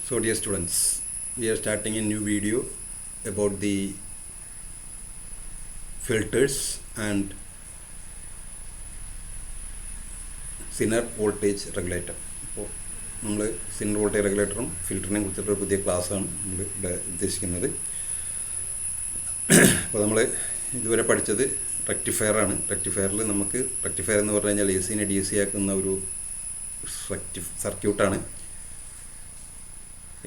So dear students, we are starting a new video about the filters and Zener voltage regulator. അപ്പോൾ നമ്മൾ Zener voltage regulatorും ഫിൽറ്ററിനെ കുറിച്ചിട്ടൊരു പുതിയ ക്ലാസ്സാണ് നമ്മൾ ഇവിടെ ഉദ്ദേശിക്കുന്നത്. അപ്പോൾ നമ്മൾ ഇതുവരെ പഠിച്ചത് റെക്ടിഫയറാണ്. റെക്ടിഫയറിൽ നമുക്ക് റെക്ടിഫയർ എന്ന് പറഞ്ഞു കഴിഞ്ഞാൽ AC നെ DC ആക്കുന്ന ഒരു സർക്യൂട്ടാണ്.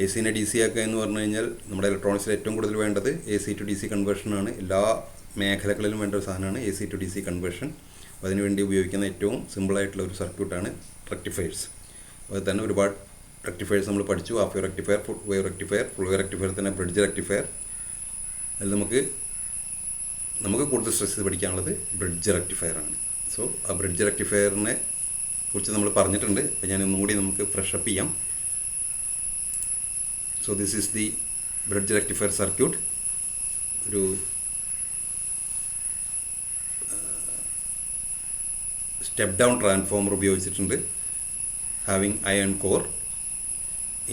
AC നെ DC ആക്കുക എന്ന് പറഞ്ഞു കഴിഞ്ഞാൽ നമ്മുടെ ഇലക്ട്രോണിക്സിൽ ഏറ്റവും കൂടുതൽ വേണ്ടത് AC to DC കൺവേർഷനാണ്. എല്ലാ മേഖലകളിലും വേണ്ട ഒരു സാധനമാണ് AC to DC കൺവേർഷൻ. അപ്പോൾ അതിനുവേണ്ടി ഉപയോഗിക്കുന്ന ഏറ്റവും സിമ്പിളായിട്ടുള്ള ഒരു സർക്യൂട്ടാണ് റെക്ടിഫയേഴ്സ്. അതിൽ തന്നെ ഒരുപാട് റെക്ടിഫയേഴ്സ് നമ്മൾ പഠിച്ചു. Half wave rectifier, wave rectifier, full wave rectifier, തന്നെ ബ്രിഡ്ജ് റെക്ടിഫയർ. അതിൽ നമുക്ക് കൂടുതൽ സ്ട്രെസ് ചെയ്ത് പഠിക്കാനുള്ളത് ബ്രിഡ്ജ് റെക്ടിഫയറാണ്. സോ ആ ബ്രിഡ്ജ് റെക്ടിഫയറിനെ കുറിച്ച് നമ്മൾ പറഞ്ഞിട്ടുണ്ട്. അപ്പോൾ ഞാൻ ഒന്നുകൂടി നമുക്ക് ഫ്രഷ് അപ്പ് ചെയ്യാം. So this is the bridge rectifier circuit. ഒരു സ്റ്റെപ്പ് ഡൗൺ ട്രാൻസ്ഫോമർ ഉപയോഗിച്ചിട്ടുണ്ട്. Having iron core.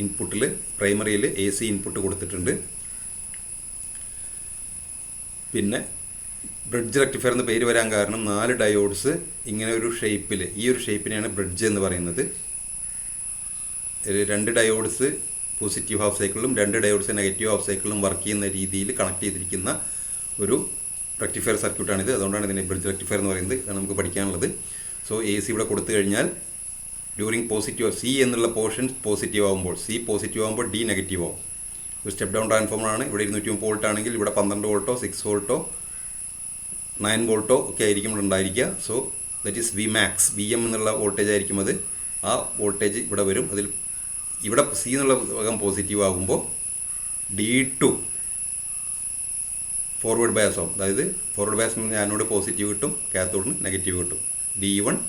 ഇൻപുട്ടിൽ പ്രൈമറിയിൽ AC ഇൻപുട്ട് കൊടുത്തിട്ടുണ്ട്. പിന്നെ ബ്രിഡ്ജ് റെക്ടിഫയർ എന്ന പേര് വരാൻ കാരണം 4 ഡയോഡ്സ് ഇങ്ങനെ ഒരു ഷേപ്പിൽ, ഈ ഒരു ഷേപ്പിനെയാണ് ബ്രിഡ്ജ് എന്ന് പറയുന്നത്. 2 ഡയോഡ്സ് പോസിറ്റീവ് ഹാഫ് സൈക്കിളിലും 2 ഡയോഡ്സ് നെഗറ്റീവ് ഹാഫ് സൈക്കിളിലും വർക്ക് ചെയ്യുന്ന രീതിയിൽ കണക്ട് ചെയ്തിരിക്കുന്ന ഒരു റെക്ടിഫയർ സർക്യൂട്ടാണിത്. അതുകൊണ്ടാണ് ഇതിനെ ബ്രിഡ്ജ് റെക്ടിഫയർ എന്ന് പറയുന്നത്. ഇതാണ് നമുക്ക് പഠിക്കാനുള്ളത്. സോ AC ഇവിടെ കൊടുത്തു കഴിഞ്ഞാൽ ഡ്യൂറിങ് പോസിറ്റീവ് C എന്നുള്ള പോർഷൻ പോസിറ്റീവ് ആകുമ്പോൾ, C പോസിറ്റീവ് ആകുമ്പോൾ D നെഗറ്റീവ് ആവും. ഒരു സ്റ്റെപ്പ് ഡൗൺ ട്രാൻസ്ഫോമറാണ്. ഇവിടെ 230 വോൾട്ട് ആണെങ്കിൽ ഇവിടെ 12 വോൾട്ടോ 6 വോൾട്ടോ 9 വോൾട്ടോ ഒക്കെ ആയിരിക്കും ഇവിടെ ഉണ്ടായിരിക്കുക. So that is Vmax, VM എന്നുള്ള വോൾട്ടേജ് ആയിരിക്കും അത്. ആ വോൾട്ടേജ് ഇവിടെ വരും. അതിൽ ഇവിടെ C എന്നുള്ള ഭാഗം പോസിറ്റീവ് ആകുമ്പോൾ D2 ഫോർവേഡ് ബയസ് ആവും. അതായത് ഫോർവേഡ് ബയസ് എന്ന് പറഞ്ഞാൽ ആനോട് പോസിറ്റീവ് കിട്ടും, കാത്തോഡിന് നെഗറ്റീവ് കിട്ടും. D1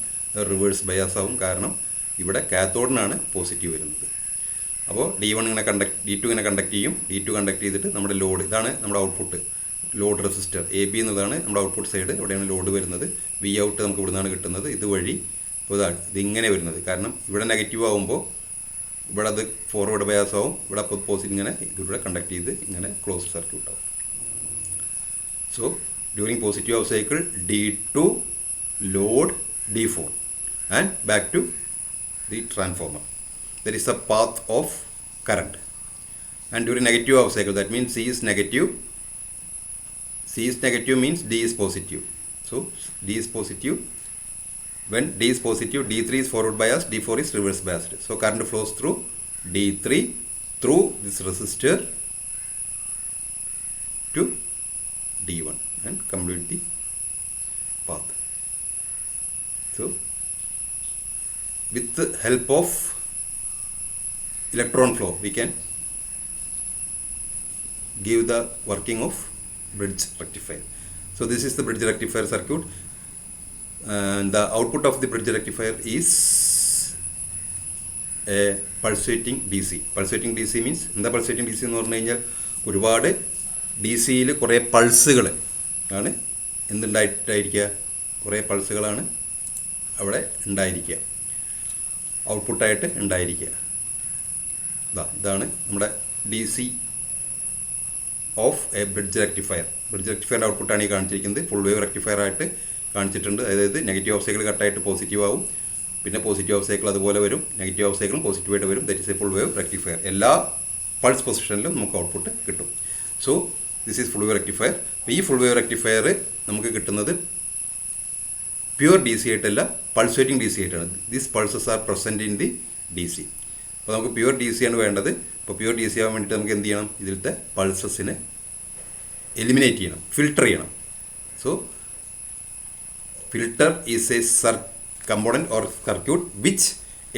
റിവേഴ്സ് ബയാസ് ആവും, കാരണം ഇവിടെ കാത്തോഡിനാണ് പോസിറ്റീവ് വരുന്നത്. അപ്പോൾ D1 ഇങ്ങനെ D2 ഇങ്ങനെ കണ്ടക്ട് ചെയ്യും. D2 കണ്ടക്ട് ചെയ്തിട്ട് നമ്മുടെ ലോഡ്, ഇതാണ് നമ്മുടെ ഔട്ട്പുട്ട് ലോഡ് റെസിസ്റ്റർ AB എന്നുള്ളതാണ് നമ്മുടെ ഔട്ട്പുട്ട് സൈഡ്. ഇവിടെയാണ് ലോഡ് വരുന്നത്. V ഔട്ട് നമുക്ക് ഇവിടെ നിന്നാണ് കിട്ടുന്നത്. ഇതുവഴി ഇപ്പോൾ ഇതിങ്ങനെ വരുന്നത്, കാരണം ഇവിടെ നെഗറ്റീവ് ആകുമ്പോൾ ഇവിടെ അത് ഫോർവേഡ് ബയാസ് ആവും. ഇവിടെ അപ്പോൾ പോസിറ്റീവ് ഇങ്ങനെ ഇതിലൂടെ കണ്ടക്ട് ചെയ്ത് ഇങ്ങനെ ക്ലോസ്ഡ് സർക്യൂട്ട് ആവും. So during positive half cycle D2 load D4 and back to the transformer. There is a path of current. And during negative half cycle, that means C is negative. C is negative means D is positive. So D is positive. When D is positive, D3 is forward biased, D4 is reverse biased. So current flows through D3 through this resistor to D1 and complete the path. So with the help of electron flow, we can give the working of bridge rectifier. So this is the bridge rectifier circuit. And the output of the bridge rectifier is a pulsating DC. Pulsating DC means, എന്താ pulsating DC എന്ന് പറഞ്ഞു കഴിഞ്ഞാൽ ഒരുപാട് DCയിൽ കുറേ പൾസുകൾ ആണ് എന്തുണ്ടായിട്ടായിരിക്കുക, കുറേ പൾസുകളാണ് അവിടെ ഉണ്ടായിരിക്കുക, ഔട്ട്പുട്ടായിട്ട് ഉണ്ടായിരിക്കുക. ഇതാണ് നമ്മുടെ DC of a bridge rectifier. Bridge റെക്ടിഫയറിൻ്റെ ഔട്ട്പുട്ടാണ് ഈ കാണിച്ചിരിക്കുന്നത്. ഫുൾ വേവ് റെക്ടിഫയർ ആയിട്ട് കാണിച്ചിട്ടുണ്ട്. അതായത് നെഗറ്റീവ് ഓഫ് സൈക്കിൾ കട്ടായിട്ട് പോസിറ്റീവ് ആവും, പിന്നെ പോസിറ്റീവ് ഓഫ് സൈക്കിൾ അതുപോലെ വരും, നെഗറ്റീവ് ഓഫ് സൈക്കിളും പോസിറ്റീവായിട്ട് വരും. That is A full wave rectifier. എല്ലാ പൾസ് പൊസിഷനിലും നമുക്ക് ഔട്ട്പുട്ട് കിട്ടും. So this is full wave rectifier. അപ്പോൾ ഈ ഫുൾ വേവ് റെക്ടിഫയർ നമുക്ക് കിട്ടുന്നത് പ്യുവർ DC ആയിട്ടല്ല, പൾസേറ്റിംഗ് DC ആയിട്ടാണ്. These pulses R present in the DC. അപ്പോൾ നമുക്ക് പ്യുവർ DC ആണ് വേണ്ടത്. അപ്പോൾ പ്യുവർ DC ആവാൻ വേണ്ടിയിട്ട് നമുക്ക് എന്ത് ചെയ്യണം, ഇതിലത്തെ പൾസസിനെ എലിമിനേറ്റ് ചെയ്യണം, ഫിൽട്ടർ ചെയ്യണം. So filter is a component or circuit which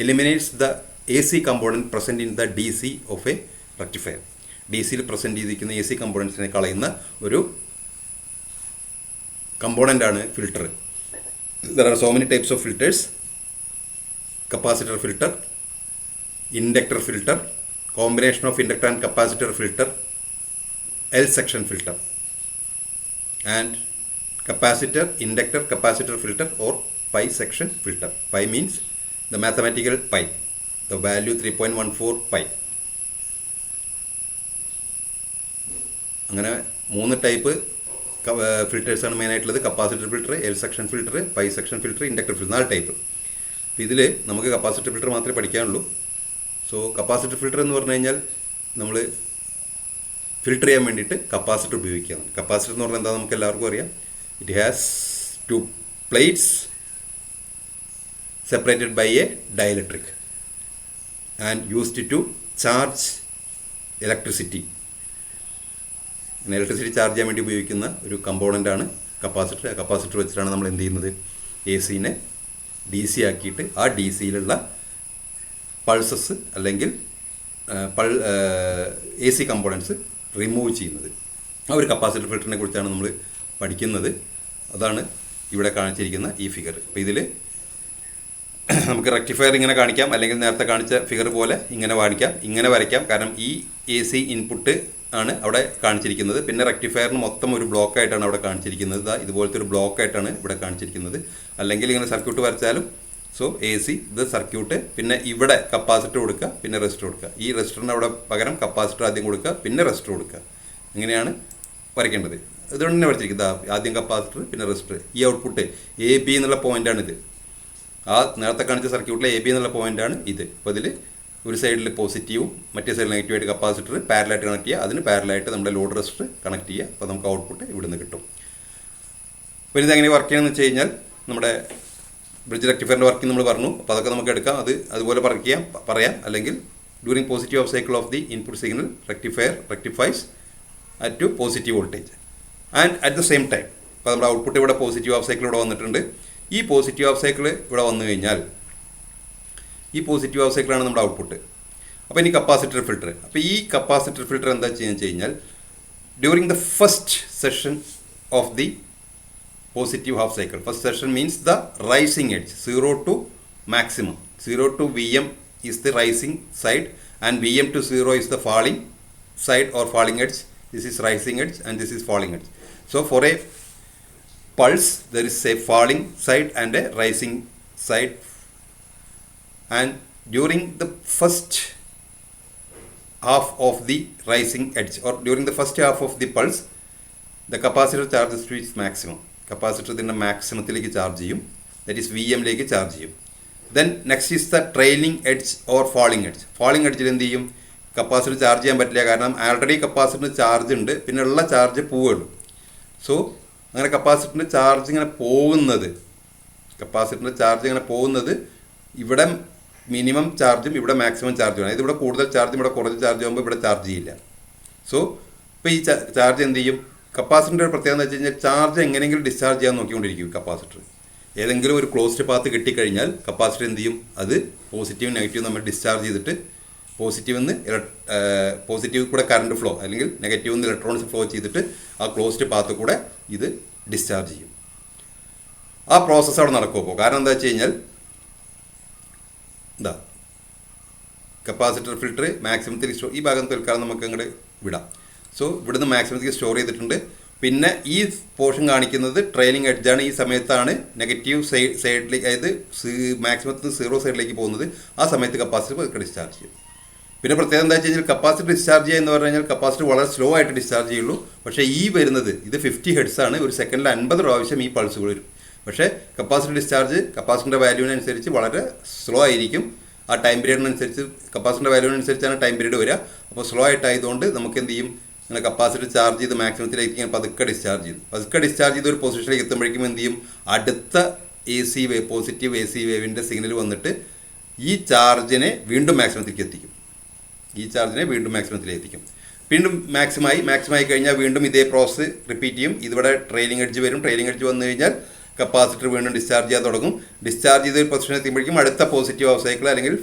eliminates the AC component present in the DC of a rectifier. DC യിൽ പ്രസൻറ്റ് ചെയ്തിരിക്കുന്ന AC കമ്പോണൻസിനെ കളയുന്ന ഒരു കമ്പോണൻ്റ് ആണ് filter. There are so many types of filters: capacitor filter, inductor filter, combination of inductor and capacitor filter, L section filter, and capacitor, inductor, capacitor filter or pi section filter. Pi means the mathematical pi, the value 3.14 pi. അങ്ങനെ 3 type ഫിൽറ്റേഴ്സാണ് മെയിനായിട്ടുള്ളത്. Capacitor filter, L section filter, pi section filter, inductor filter, 4 type. അപ്പോൾ ഇതിൽ നമുക്ക് capacitor filter മാത്രമേ പഠിക്കാനുള്ളൂ. So capacitor filter എന്ന് പറഞ്ഞു കഴിഞ്ഞാൽ നമ്മൾ ഫിൽറ്റർ ചെയ്യാൻ വേണ്ടിയിട്ട് കപ്പാസിറ്റർ ഉപയോഗിക്കുകയാണ്. കപ്പാസിറ്റർ എന്ന് പറഞ്ഞാൽ എന്താ നമുക്ക് എല്ലാവർക്കും അറിയാം. It has 2 plates separated by a dielectric and used to charge electricity. Electricity charge ചെയ്യാൻ വേണ്ടി ഉപയോഗിക്കുന്ന ഒരു കമ്പോണൻ്റാണ് കപ്പാസിറ്റർ. ആ കപ്പാസിറ്റർ വെച്ചിട്ടാണ് നമ്മൾ എന്ത് ചെയ്യുന്നത്, എ സിനെ ഡി സി ആക്കിയിട്ട് ആ ഡി സിയിലുള്ള പൾസസ് അല്ലെങ്കിൽ എ സി കമ്പോണൻസ് റിമൂവ് ചെയ്യുന്നത്. ആ ഒരു കപ്പാസിറ്റർ ഫിൽറ്ററിനെ കുറിച്ചാണ് നമ്മൾ പഠിക്കുന്നത്. അതാണ് ഇവിടെ കാണിച്ചിരിക്കുന്ന ഈ ഫിഗർ. അപ്പോൾ ഇതിൽ നമുക്ക് റെക്ടിഫയർ ഇങ്ങനെ കാണിക്കാം, അല്ലെങ്കിൽ നേരത്തെ കാണിച്ച ഫിഗർ പോലെ ഇങ്ങനെ ഇങ്ങനെ വരയ്ക്കാം. കാരണം ഈ എ സി ഇൻപുട്ട് ആണ് അവിടെ കാണിച്ചിരിക്കുന്നത്. പിന്നെ റെക്ടിഫയറിന് മൊത്തം ഒരു ബ്ലോക്കായിട്ടാണ് അവിടെ കാണിച്ചിരിക്കുന്നത്. ഇതുപോലത്തെ ഒരു ബ്ലോക്കായിട്ടാണ് ഇവിടെ കാണിച്ചിരിക്കുന്നത്. അല്ലെങ്കിൽ ഇങ്ങനെ സർക്യൂട്ട് വരച്ചാലും സോ എ സി ഇത് സർക്യൂട്ട്, പിന്നെ ഇവിടെ കപ്പാസിറ്റർ കൊടുക്കുക, പിന്നെ റെസിസ്റ്റർ കൊടുക്കുക. ഈ റെസിസ്റ്ററിന് അവിടെ പകരം കപ്പാസിറ്റർ ആദ്യം കൊടുക്കുക, പിന്നെ റെസിസ്റ്റർ കൊടുക്കുക. ഇങ്ങനെയാണ് വരയ്ക്കേണ്ടത്. ഇതുകൊണ്ട് തന്നെ വരച്ചിരിക്കുന്നത് ആദ്യം കപ്പാസിറ്റർ പിന്നെ റെസിസ്റ്റർ. ഈ ഔട്ട്പുട്ട് എ ബി എന്നുള്ള പോയിൻ്റാണിത്. ആ നേരത്തെ കാണിച്ച സർക്യൂട്ടിലെ എ ബി എന്നുള്ള പോയിൻ്റാണ് ഇത്. അപ്പോൾ ഇതിൽ ഒരു സൈഡിൽ പോസിറ്റീവും മറ്റേ സൈഡിൽ നെഗറ്റീവായിട്ട് കപ്പാസിറ്റർ പാരലായിട്ട് കണക്ട് ചെയ്യുക, അതിന് പാരലായിട്ട് നമ്മുടെ ലോഡ് റെസിസ്റ്റർ കണക്ട് ചെയ്യുക. അപ്പോൾ നമുക്ക് ഔട്ട്പുട്ട് ഇവിടുന്ന് കിട്ടും. അപ്പോൾ ഇതെങ്ങനെ വർക്ക് ചെയ്യണമെന്ന് വെച്ച് കഴിഞ്ഞാൽ നമ്മുടെ ബ്രിഡ്ജ് റെക്ടിഫയറിൻ്റെ വർക്കിംഗ് നമ്മൾ പറഞ്ഞു. അപ്പോൾ അതൊക്കെ നമുക്ക് എടുക്കാം, അതുപോലെ പറയാം. അല്ലെങ്കിൽ during positive of cycle of the input signal rectifier rectifies at to positive voltage and at the same time. അപ്പോൾ നമ്മുടെ ഔട്ട്പുട്ട് ഇവിടെ പോസിറ്റീവ് ഓഫ് സൈക്കിൾ ഇവിടെ വന്നിട്ടുണ്ട്. ഈ പോസിറ്റീവ് ഓഫ് സൈക്കിൾ ഇവിടെ വന്നു കഴിഞ്ഞാൽ ഈ പോസിറ്റീവ് ഓഫ് സൈക്കിളാണ് നമ്മുടെ ഔട്ട്പുട്ട്. അപ്പോൾ ഇനി കപ്പാസിറ്റർ ഫിൽറ്റർ. അപ്പോൾ ഈ കപ്പാസിറ്റർ ഫിൽറ്റർ എന്താ ചെയ്യുന്നത് വെച്ച് കഴിഞ്ഞാൽ during the first session of the positive half cycle. First section means the rising edge, 0 to maximum. 0 to Vm is the rising side and Vm to 0 is the falling side or falling edge. This is rising edge and this is falling edge. So for a pulse there is a falling side and a rising side, and during the first half of the rising edge or during the first half of the pulse the capacitor charges to its maximum. Capacitor ഇതിൻ്റെ മാക്സിമത്തിലേക്ക് charge ചെയ്യും, that is V എമ്മിലേക്ക് charge ചെയ്യും. Then next is the trailing edge or falling edge. Falling എഡ്ജിൽ എന്ത് ചെയ്യും, capacitor charge ചെയ്യാൻ പറ്റില്ല, കാരണം already കപ്പാസിറ്ററിന് ചാർജ് ഉണ്ട്, പിന്നെ ഉള്ള ചാർജ് പോവുള്ളൂ. സോ അങ്ങനെ കപ്പാസിറ്ററിൻ്റെ ചാർജ് ഇങ്ങനെ പോകുന്നത് ഇവിടെ മിനിമം ചാർജും ഇവിടെ മാക്സിമം ചാർജും ആണ്. ഇതിവിടെ കൂടുതൽ ചാർജും ഇവിടെ കുറച്ച് ചാർജ് ആകുമ്പോൾ ഇവിടെ ചാർജ് ചെയ്യില്ല. സോ ഇപ്പോൾ ഈ ചാർജ് എന്ത് ചെയ്യും, കപ്പാസിറ്ററിൻ്റെ ഒരു പ്രത്യേകത എന്ന് വെച്ച് കഴിഞ്ഞാൽ ചാർജ് എങ്ങനെയെങ്കിലും ഡിസ്ചാർജ് ചെയ്യാൻ നോക്കിക്കൊണ്ടിരിക്കും കപ്പാസിറ്റർ. ഏതെങ്കിലും ഒരു ക്ലോസ്ഡ് പാത്ത് കിട്ടിക്കഴിഞ്ഞാൽ കപ്പാസിറ്റർ എന്ത് ചെയ്യും, അത് പോസിറ്റീവും നെഗറ്റീവും നമ്മൾ ഡിസ്ചാർജ് ചെയ്തിട്ട് പോസിറ്റീവ് കൂടെ കറണ്ട് ഫ്ലോ അല്ലെങ്കിൽ നെഗറ്റീവ് നിന്ന് ഇലക്ട്രോൺസ് ഫ്ലോ ചെയ്തിട്ട് ആ ക്ലോസ്ഡ് പാത്ത് കൂടെ ഇത് ഡിസ്ചാർജ് ചെയ്യും. ആ പ്രോസസ്സ് അവിടെ നടക്കുമോ? കാരണം എന്താ വെച്ച് കഴിഞ്ഞാൽ കപ്പാസിറ്റർ ഫിൽറ്റർ മാക്സിമത്തിൽ ഈ ഭാഗം തൽക്കാലം നമുക്ക് അങ്ങോട്ട് വിടാം. സോ ഇവിടുന്ന് മാക്സിമത്തിൽ സ്റ്റോർ ചെയ്തിട്ടുണ്ട്. പിന്നെ ഈ പോർഷൻ കാണിക്കുന്നത് ട്രെയിലിംഗ് എഡ്ജാണ്. ഈ സമയത്താണ് നെഗറ്റീവ് സൈഡിലേക്ക്, അതായത് മാക്സിമത്തിൽ നിന്ന് 0 സൈഡിലേക്ക് പോകുന്നത്. ആ സമയത്ത് കപ്പാസിറ്റർ ഡിസ്ചാർജ് ചെയ്യും. പിന്നെ പ്രത്യേകത എന്താ വെച്ച് കഴിഞ്ഞാൽ കപ്പാസിറ്റർ ഡിസ്ചാർജ് ചെയ്യുക എന്ന് പറഞ്ഞു കഴിഞ്ഞാൽ കപ്പാസിറ്റർ വളരെ സ്ലോ ആയിട്ട് ഡിസ്ചാർജ് ചെയ്യുള്ളൂ. പക്ഷേ ഈ വരുന്നത് ഇത് 50 ഹെർട്സ് ആണ്. ഒരു സെക്കൻഡിൽ 50 പ്രാവശ്യം ഈ പൾസുകൾ വരും. പക്ഷേ കപ്പാസിറ്റർ ഡിസ്ചാർജ് കപ്പാസിറ്ററിൻ്റെ വാല്യൂവിനനുസരിച്ച് വളരെ സ്ലോ ആയിരിക്കും. ആ ടൈം പീരീഡിനനുസരിച്ച് കപ്പാസിറ്ററിൻ്റെ വാല്യൂവിനനുസരിച്ചാണ് ടൈം പീരീഡ് വരിക. അപ്പോൾ സ്ലോ ആയിട്ടായതുകൊണ്ട് നമുക്ക് എന്ത് ചെയ്യും, അങ്ങനെ കപ്പാസിറ്റർ ചാർജ് ചെയ്ത് മാക്സിമത്തിലേക്ക് ഇങ്ങനെ പതുക്കെ ഡിസ്ചാർജ് ചെയ്ത് ഒരു പൊസിഷനിലേക്ക് എത്തുമ്പോഴേക്കും എന്ത് ചെയ്യും, അടുത്ത പോസിറ്റീവ് എ സി വേവിൻ്റെ സിഗ്നൽ വന്നിട്ട് ഈ ചാർജിനെ വീണ്ടും മാക്സിമത്തിലേക്ക് എത്തിക്കും. വീണ്ടും മാക്സിമായി കഴിഞ്ഞാൽ വീണ്ടും ഇതേ പ്രോസസ്സ് റിപ്പീറ്റ് ചെയ്യും. ഇതിവിടെ ട്രെയിലിംഗ് എഡ്ജ് വരും. ട്രെയിലിംഗ് എഡ്ജ് വന്നു കഴിഞ്ഞാൽ കപ്പാസിറ്റർ വീണ്ടും ഡിസ്ചാർജ് ചെയ്യാൻ തുടങ്ങും. ഡിസ്ചാർജ് ചെയ്ത് ഒരു പൊസിഷൻ എത്തുമ്പോഴേക്കും അടുത്ത പോസിറ്റീവ് ഓഫ് സൈക്കിൾ അല്ലെങ്കിൽ